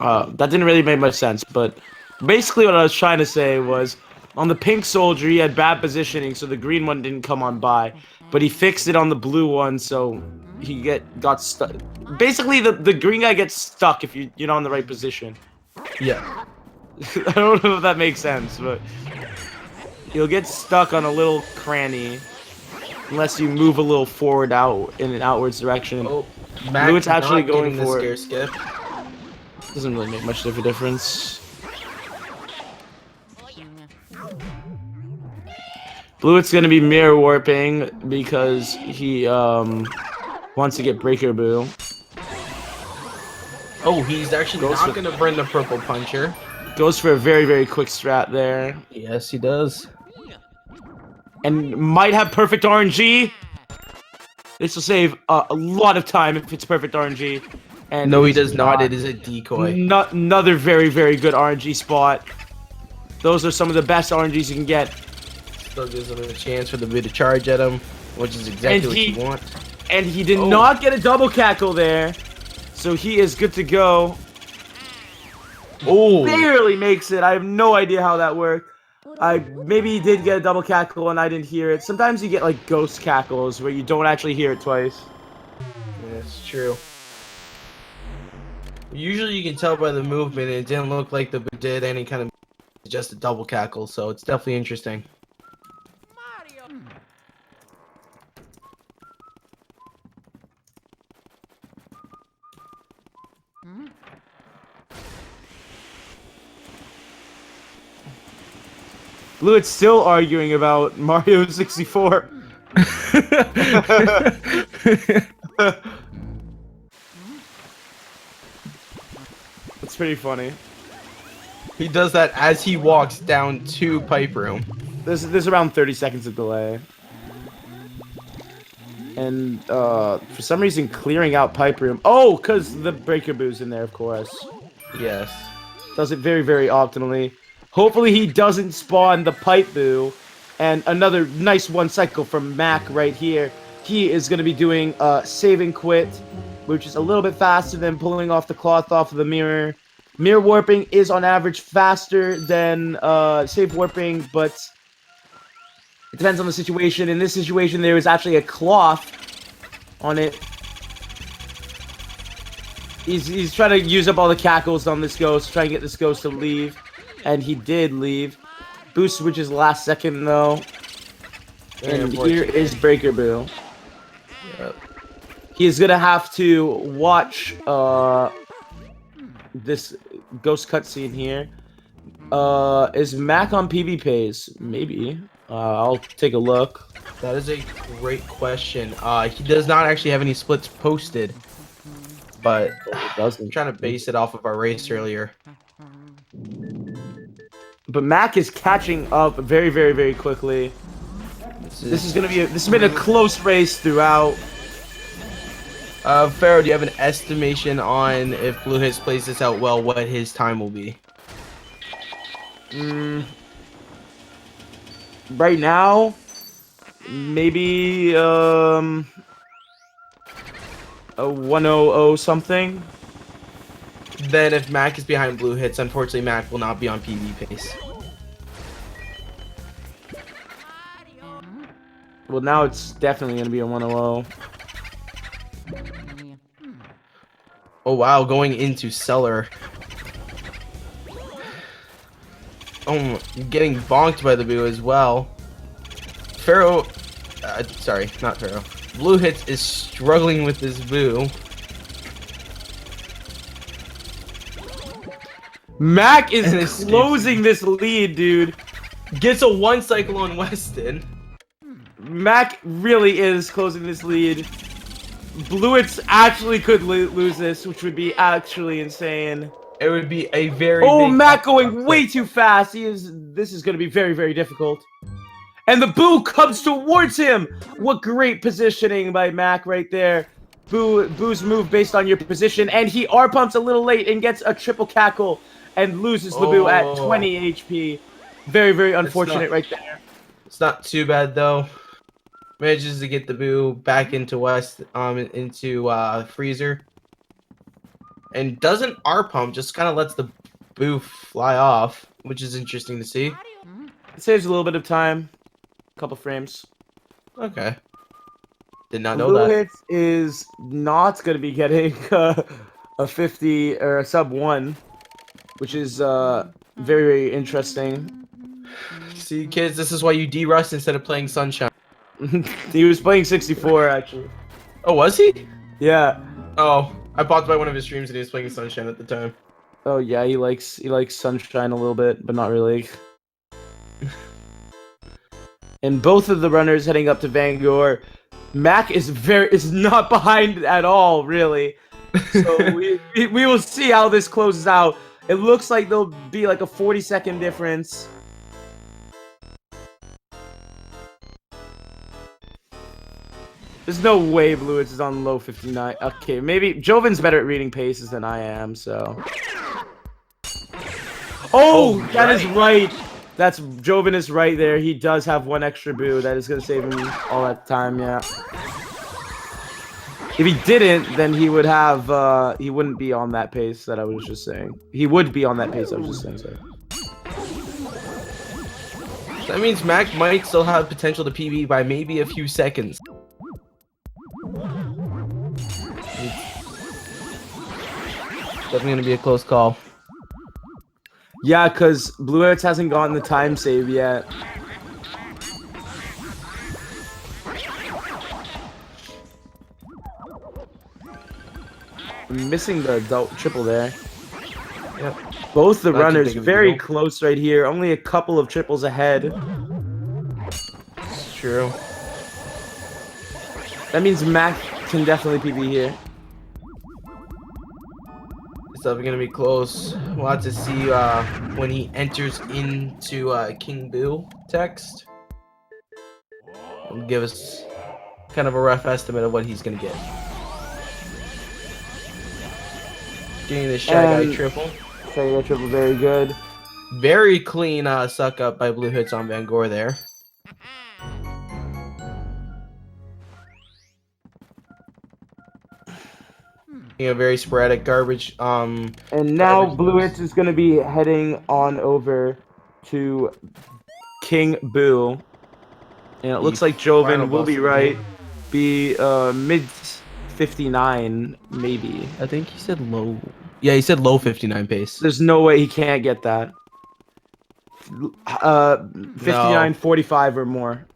That didn't really make much sense, but basically what I was trying to say was on the pink soldier he had bad positioning, so the green one didn't come on by, but he fixed it on the blue one, so he got stuck. Basically, the green guy gets stuck if you're not in the right position. Yeah. I don't know if that makes sense, but he'll get stuck on a little cranny unless you move a little forward out in an outwards direction. Oh, Bluehits actually going for scare skip. Doesn't really make much of a difference. Bluehits gonna be mirror warping because he wants to get Breaker Boo. Oh, he's actually not gonna burn the purple puncher. Goes for a very, very quick strat there. Yes, he does. And might have perfect RNG. This will save a lot of time if it's perfect RNG. And No, he does not. It is a decoy. Another very, very good RNG spot. Those are some of the best RNGs you can get. Still gives him a chance for the bit to charge at him, which is exactly what you want. And he did not get a double cackle there. So he is good to go. Oh, Barely makes it. I have no idea how that worked. Maybe he did get a double cackle and I didn't hear it. Sometimes you get like ghost cackles where you don't actually hear it twice. that's true. Usually you can tell by the movement, and it didn't look like the bit did any kind of just a double cackle, so it's definitely interesting. Bluehits still arguing about Mario 64. It's pretty funny. He does that as he walks down to Pipe Room. There's around 30 seconds of delay. And for some reason clearing out Pipe Room. Oh, because the Breaker Boo's in there, of course. Yes. Does it very, very optimally. Hopefully he doesn't spawn the Pipe Boo. And another nice one cycle from Mac right here. He is going to be doing save and quit, which is a little bit faster than pulling off the cloth off of the mirror. Mirror warping is on average faster than save warping, but it depends on the situation. In this situation, there is actually a cloth on it. He's trying to use up all the cackles on this ghost, trying to get this ghost to leave. And he did leave. Boost switches last second, though. And here is Breaker Boo. Yep. He is going to have to watch this ghost cutscene here. Is Mac on PV pays? Maybe. I'll take a look. That is a great question. He does not actually have any splits posted, but I'm trying to base it off of our race earlier. But Mac is catching up very, very, very quickly. This has been a close race throughout. Pharaoh, do you have an estimation on if Bluehits plays this out well, what his time will be? Right now, maybe a 100 something. Then if Mac is behind Bluehits, unfortunately Mac will not be on PV pace. Well, now it's definitely going to be a 100. Oh wow, going into cellar. Oh, getting bonked by the Boo as well. Pharaoh, sorry, not Pharaoh. Bluehits is struggling with this Boo. Mac is closing this lead, dude. Gets a one cycle on Weston. Mac really is closing this lead. Bluehits actually could lose this, which would be actually insane. It would be a very big Mac going way too fast. This is going to be very, very difficult. And the Boo comes towards him. What great positioning by Mac right there. Boo's move based on your position, and he R-pumps a little late and gets a triple cackle and loses the Boo at 20 HP. Very, very unfortunate right there. It's not too bad though. Manages to get the Boo back into Freezer. And doesn't R-pump, just kind of lets the Boo fly off, which is interesting to see. It saves a little bit of time. A couple frames. Okay. Did not know that. Bluehits is not going to be getting a 50 or a sub 1, which is very, very interesting. See, kids, this is why you D-Rust instead of playing Sunshine. He was playing 64, actually. Oh, was he? Yeah. Oh, I popped by one of his streams and he was playing Sunshine at the time. Oh yeah, he likes Sunshine a little bit, but not really. And both of the runners heading up to Vanguard. Mac is not behind at all, really. So we will see how this closes out. It looks like there'll be like a 40-second difference. There's no way Bluehits is on low 59. Okay, maybe Joven's better at reading paces than I am, so. Oh, that is right. That's Joven is right there. He does have one extra boo. That is gonna save him all that time, yeah. If he didn't, then he would have, he wouldn't be on that pace that I was just saying. He would be on that pace I was just saying, sorry. That means Mac might still have potential to PB by maybe a few seconds. Definitely gonna be a close call. Yeah, because Bluehits hasn't gotten the time save yet. I'm missing the triple there. Yep. Both the runners very close right here. Only a couple of triples ahead. It's true. That means Mac can definitely PB here. It's definitely gonna be close. We'll have to see when he enters into King Boo text. It'll give us kind of a rough estimate of what he's gonna get. Getting the Shy Guy triple. Shy Guy triple, very good. Very clean suck up by Bluehits on Van Gore there. You know, very sporadic garbage. And now Bluehits is gonna be heading on over to King Boo. And it looks like Joven will be right. Be mid 59, maybe. I think he said low. Yeah, he said low 59 pace. There's no way he can't get that. 59, 45 or more.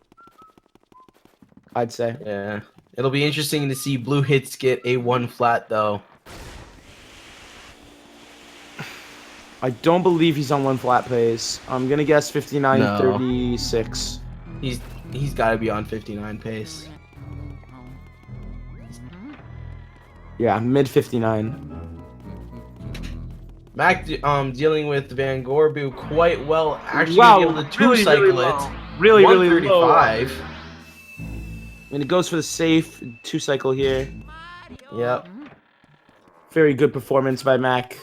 I'd say. Yeah. It'll be interesting to see Bluehits get a 1 flat though. I don't believe he's on 1 flat pace. I'm gonna guess 59, 36. He's got to be on 59 pace. Yeah, mid 59. Mac dealing with Van Gore Boo quite well. Actually, wow, able to two-cycle it. Really, really low. 135. And it goes for the safe 2-cycle here. Yep. Very good performance by Mac.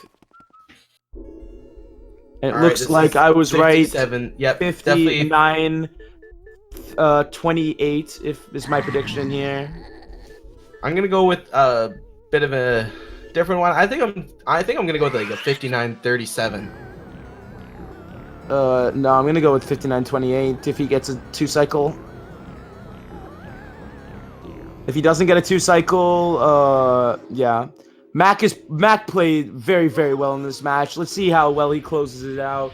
And it looks like I was right. 57. Yep. 59, 28 is my prediction here. I'm gonna go with a bit of a different one. I think I'm gonna go with like a 59-37. No, I'm gonna go with 59-28 if he gets a 2-cycle. If he doesn't get a 2-cycle, yeah. Mac played very, very well in this match. Let's see how well he closes it out.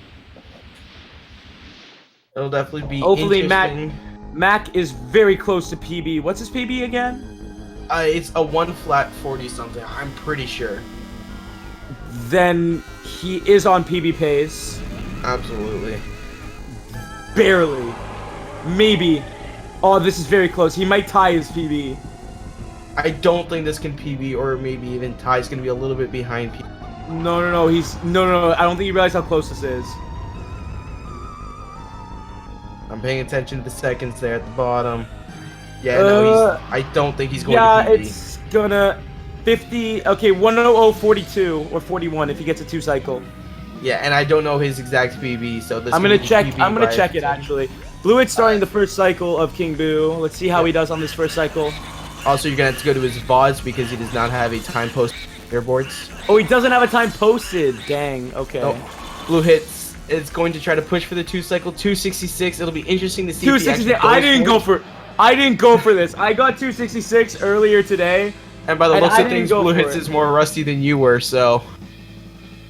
It'll definitely be hopefully interesting. Mac is very close to PB. What's his PB again? It's a 1 flat 40 something. I'm pretty sure. Then he is on PB pace. Absolutely. Barely. Maybe. Oh, this is very close. He might tie his PB. I don't think this can PB or maybe even tie. It's gonna be a little bit behind PB. No. No. I don't think you realize how close this is. I'm paying attention to the seconds there at the bottom. Yeah, no, I don't think he's going to PB. Yeah, it's gonna 50. Okay, 100.42 or 41 if he gets a 2-cycle. Yeah, and I don't know his exact PB, so this. I'm gonna check. I'm gonna check it actually. Bluehits starting the first cycle of King Boo. Let's see how he does on this first cycle. Also, you're gonna have to go to his VODs because he does not have a time post airboards. Oh, he doesn't have a time posted. Dang. Okay. Oh, Bluehits is going to try to push for the 2-cycle. 266. It'll be interesting to see. 266. I didn't go for this. I got 266 earlier today. And by the looks of things, Bluehits is more rusty than you were, so.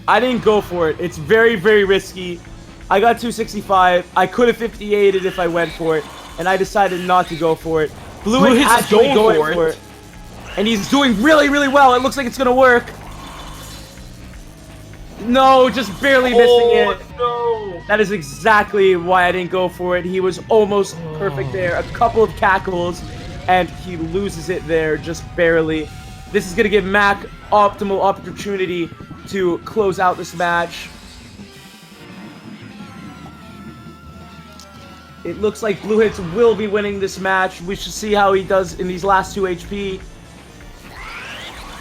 I didn't go for it. It's very, very risky. I got 265. I could have 58'd if I went for it, and I decided not to go for it. Bluehits is actually going for it. And he's doing really, really well. It looks like it's going to work. No, just barely missing it. No. That is exactly why I didn't go for it. He was almost perfect there. A couple of cackles, and he loses it there just barely. This is going to give Mac optimal opportunity to close out this match. It looks like Bluehits will be winning this match. We should see how he does in these last 2 HP.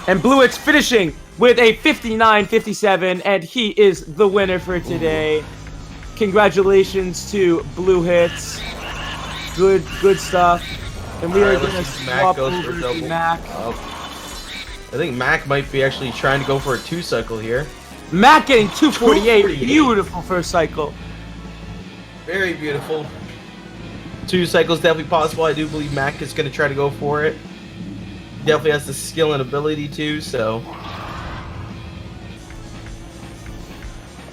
And Bluehits finishing with a 59-57, and he is the winner for today. Congratulations to Bluehits. Good stuff. And we are going to swap over to Mak. I think Mak might be actually trying to go for a 2-cycle here. Mak getting 248. Beautiful first cycle. Very beautiful. 2 cycles definitely possible. I do believe Mak is going to try to go for it. Definitely has the skill and ability to, so.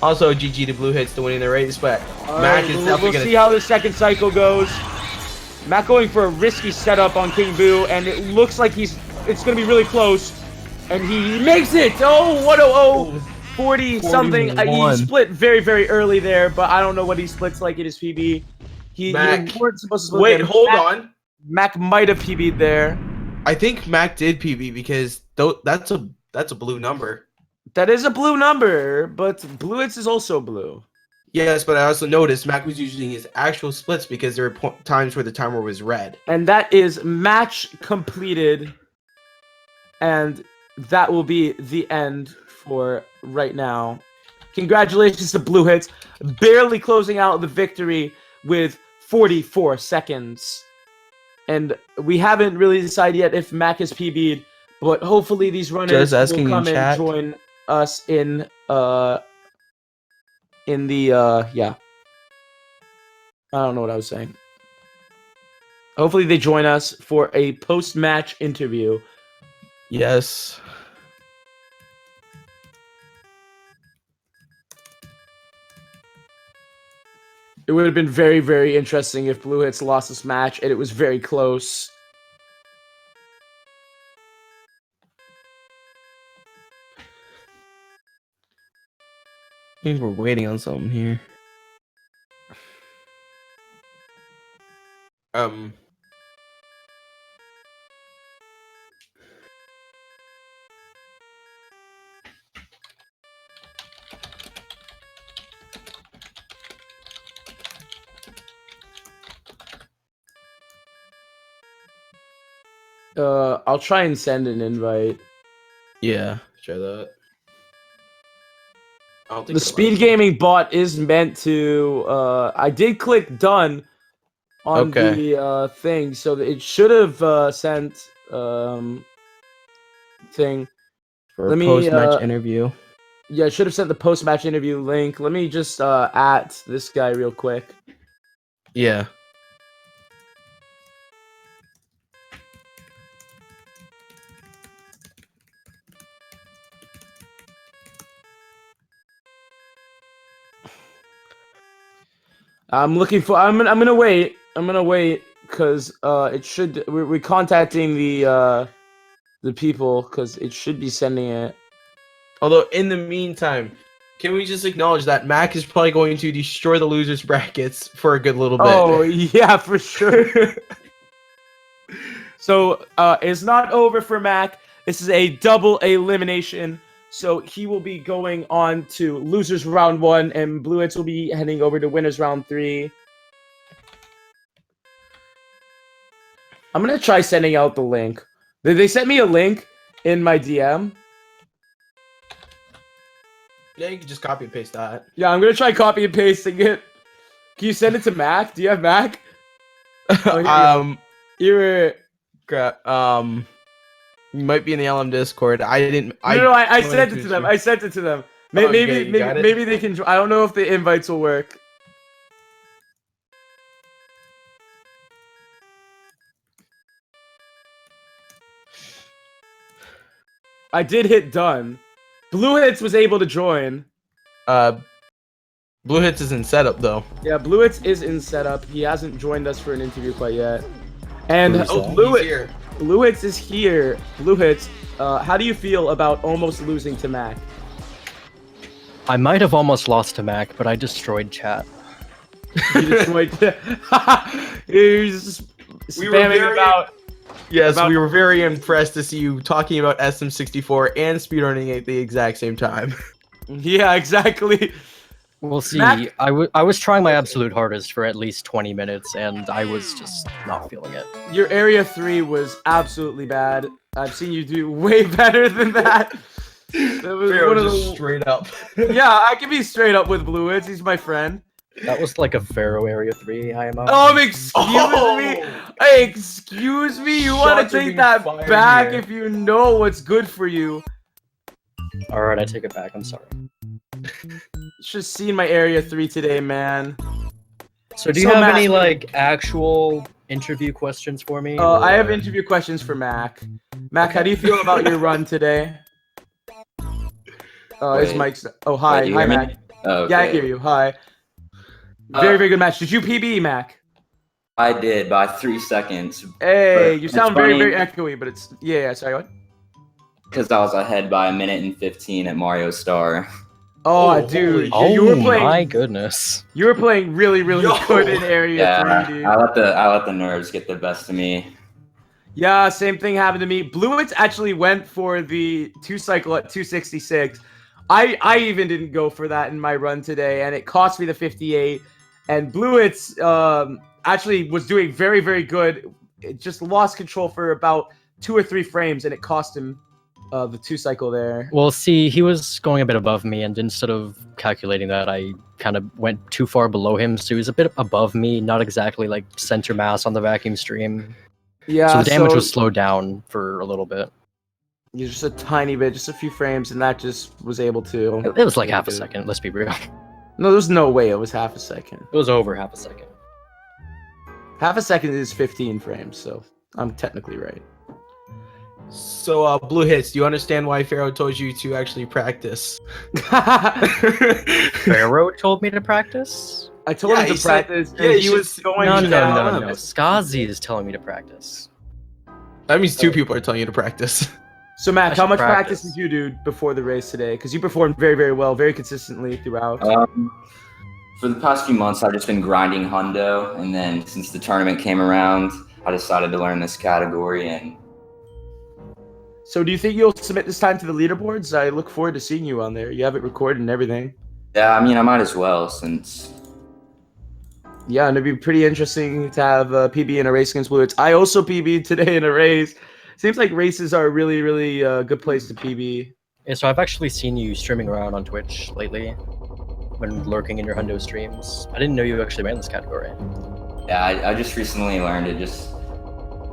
Also, GG to Bluehits to winning the race, but Mak is definitely going to. We'll see how the second cycle goes. Mak going for a risky setup on King Boo, and it looks like it's going to be really close. And he makes it! Oh, 100, 40 something. He split very, very early there, but I don't know what he splits like in his PB. He weren't supposed to split. Wait, hold on. Mak might have PB'd there. I think Mak did PB because that's a blue number. That is a blue number, but Bluehits is also blue. Yes, but I also noticed Mak was using his actual splits because there were times where the timer was red. And that is match completed. And that will be the end for right now. Congratulations to Bluehits, barely closing out the victory with 44 seconds. And we haven't really decided yet if Mak has PB'd, but hopefully these runners will come and join us in the yeah. I don't know what I was saying. Hopefully they join us for a post-match interview. Yes. It would have been very, very interesting if Bluehits lost this match, and it was very close. I think we're waiting on something here. I'll try and send an invite. Yeah, try that. I don't think the SpeedGaming bot is meant to. I did click done on the thing, so it should have sent thing for a post-match interview. Yeah, it should have sent the post-match interview link. Let me just at this guy real quick. Yeah. I'm looking for. I'm gonna wait. I'm gonna wait because it should. We're contacting the people because it should be sending it. Although in the meantime, can we just acknowledge that Mak is probably going to destroy the losers brackets for a good little bit? Oh yeah, for sure. So it's not over for Mak. This is a double elimination. So he will be going on to losers round 1, and Bluehits will be heading over to winners round 3. I'm gonna try sending out the link. They sent me a link in my DM. Yeah, you can just copy and paste that. Yeah, I'm gonna try copy and pasting it. Can you send it to Mak? Do you have Mak? Oh, you're you might be in the LM Discord. I sent it to them. I sent it to them. Maybe they can. I don't know if the invites will work. I did hit done. Bluehits was able to join. Bluehits is in setup though. Yeah, Bluehits is in setup. He hasn't joined us for an interview quite yet. And Bluehits is here. Bluehits, how do you feel about almost losing to Mak? I might have almost lost to Mak, but I destroyed chat. You destroyed. You're just spamming about. Yes, About- we were very impressed to see you talking about SM64 and speedrunning at the exact same time. Yeah, exactly. We'll see. Mac- I was trying my absolute hardest for at least 20 minutes, and I was just not feeling it. Your area 3 was absolutely bad. I've seen you do way better than that. That was Pharaoh one of just the... straight up. Yeah, I can be straight up with Bluehits. He's my friend. That was like a Pharaoh Area 3 IMO. Excuse me. Hey, excuse me. You want Shots to are take being that fired back here. if you know what's good for you. Alright, I take it back. I'm sorry. Should have seen my area 3 today, man. So do you So, have Mac- any like actual interview questions for me? I have or- interview questions for Mac. Mac, how do you feel about your run today? His Wait. mic's... Oh, hi. Wait, do you Hi, hear me? Mac. Oh, Yeah, I okay. hear you. Hi. Very, very good match. Did you PB, Mac? I did by 3 seconds Hey, But you it's sound very, funny. very echoey, but it's... Yeah, sorry, what? because I was ahead by 1:15 at Mario Star. Oh, Oh, dude. holy You were Oh playing... my goodness. You were playing really, really Yo. good in Area Yeah, 3, dude. I let the nerves get the best of me. Yeah, same thing happened to me. Bluehits actually went for the 2-cycle at 266. I even didn't go for that in my run today, and it cost me the 58. And Bluehits actually was doing very, very good. It just lost control for about 2 or 3 frames, and it cost him the 2-cycle there. Well, see, he was going a bit above me, and instead of calculating that, I kind of went too far below him, so he was a bit above me, not exactly like center mass on the vacuum stream. Yeah, So the damage was slowed down for a little bit. Yeah, just a tiny bit, just a few frames, and that just was able to... It was like half a second, let's be real. No, there's no way it was half a second. It was over half a second. Half a second is 15 frames, so I'm technically right. So, Bluehits, do you understand why Pharaoh told you to actually practice? Pharaoh told me to practice? I told Yeah, him he to said- practice, yeah, and you he should- was going No, to no. Skazi is telling me to practice. That means 2 people are telling you to practice. So, Matt, I how should much practice practice. did you do before the race today? Because you performed very, very well, very consistently throughout. For the past few months, I've just been grinding hundo, and then since the tournament came around, I decided to learn this category. And So, do you think you'll submit this time to the leaderboards? I look forward to seeing you on there. You have it recorded and everything. yeah, I mean, I might as well since. Yeah, and it'd be pretty interesting to have PB in a race against Bluehits. I also PB'd today in a race. Seems like races are a really, really good place to PB. Yeah, so I've actually seen you streaming around on Twitch lately, when lurking in your hundo streams. I didn't know you actually ran this category. Yeah, I just recently learned it. Just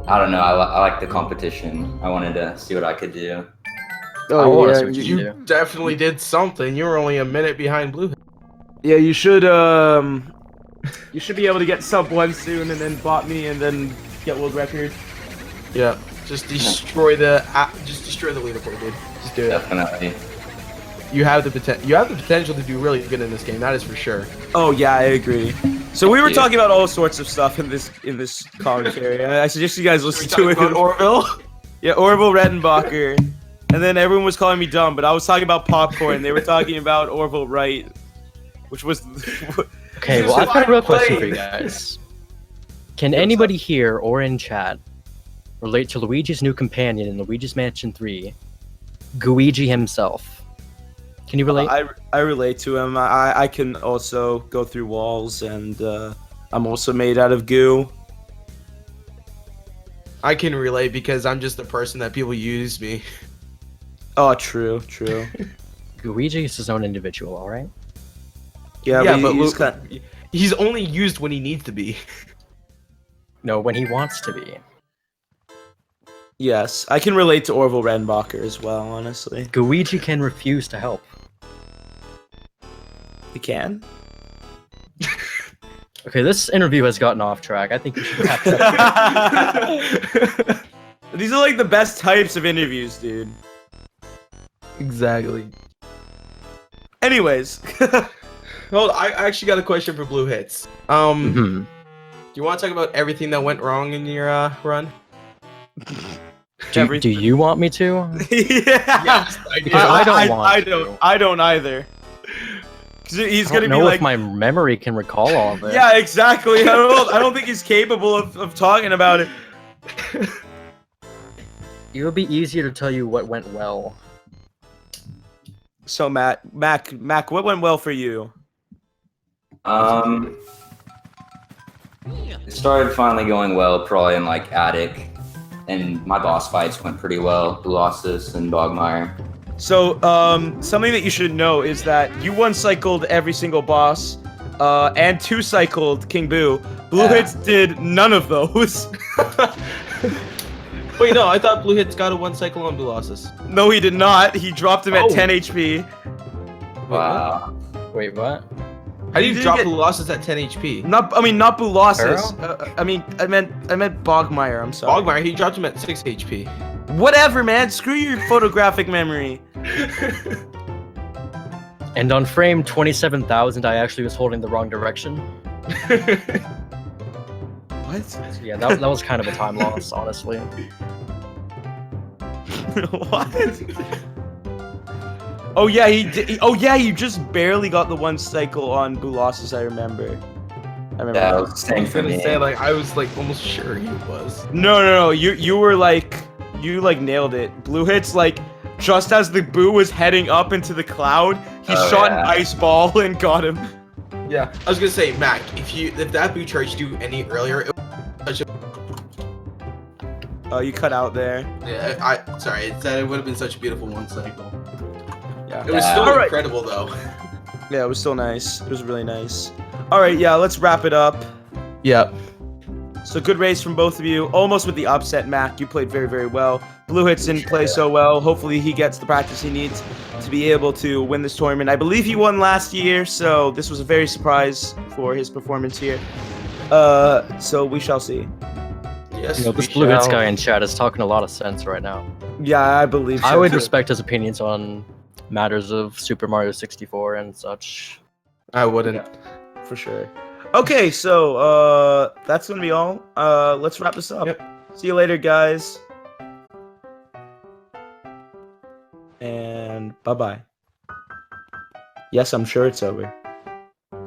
I don't know. I like the competition. I wanted to see what I could do. I wanna see yeah, what you You do. definitely did something. You were only a minute behind Bluehits. yeah, you should be able to get sub 1 soon, and then bot me, and then get world record. Yeah. Just destroy the leaderboard, dude. Just do it. Definitely. You have the potential to do really good in this game. That is for sure. Oh yeah, I agree. So we were Yeah. talking about all sorts of stuff in this commentary. I suggest you guys listen to it. About Orville. Yeah, Orville Redenbacher. And then everyone was calling me dumb, but I was talking about popcorn. They were talking about Orville Wright, which was... Okay, well, I've got a real question for you guys. Can anybody here or in chat relate to Luigi's new companion in Luigi's Mansion 3, Luigi himself? Can you relate? I relate to him. I can also go through walls, and I'm also made out of goo. I can relate because I'm just the person that people use me. Oh, true. Luigi is his own individual, alright? Yeah, Yeah, but but he's Lu- He's only used when he needs to be. No, when he wants to be. Yes, I can relate to Orville Redenbacher as well, honestly. Luigi can refuse to help. He can? Okay, this interview has gotten off track. I think we should wrap it up. These are like the best types of interviews, dude. Exactly. Anyways. Hold on, I actually got a question for Bluehits. Mhm. Do you want to talk about everything that went wrong in your run? Do you want me to? Yeah. I do. I don't want to. I don't either. 'Cause he's I gonna don't be know like, if my memory can recall all of it. yeah, exactly. I don't think he's capable of talking about it. It would be easier to tell you what went well. So Mac, what went well for you? It started finally going well, probably in like Attic, and my boss fights went pretty well. Colossus and Bogmire. So, something that you should know is that you one-cycled every single boss, and two-cycled King Boo. Bluehits did none of those. Wait, no, I thought Bluehits got a 1 cycle on Colossus. No, he did not. He dropped him at 10 HP. Wow. Wait, what? How do you did drop get- Colossus at 10 HP? Not Bulossus. I meant Bogmire. I'm sorry. Bogmire, he dropped him at 6 HP. Whatever, man. Screw your photographic memory. And on frame 27,000, I actually was holding the wrong direction. What? So yeah, that was kind of a time loss, honestly. What? Oh yeah, he did. Oh yeah, you just barely got the 1 cycle on Bulossus. I remember. Yeah, that. it was the same for me. I was like almost sure he was. No. You were like, you like nailed it. Bluehits, like, just as the Boo was heading up into the cloud, he shot an ice ball and got him. Yeah, I was gonna say, Mac, if that Boo charged you any earlier, You cut out there. yeah, sorry, it would have been such a beautiful 1 cycle. Yeah. It was still Alright. incredible though. Yeah, it was still nice. It was really nice. All right, yeah, let's wrap it up. Yep. So good race from both of you. Almost with the upset, Mac. You played very, very well. Bluehits didn't play so well. Hopefully he gets the practice he needs to be able to win this tournament. I believe he won last year, so this was a very surprise for his performance here. So we shall see. Yes, You know, this we Bluehits shall. guy in chat is talking a lot of sense right now. Yeah, I believe so. I would too. respect his opinions on matters of Super Mario 64 and such. I wouldn't. Yeah, for sure. Okay, so that's gonna be all. Let's wrap this up. Yep. See you later, guys. And bye-bye. Yes, I'm sure it's over.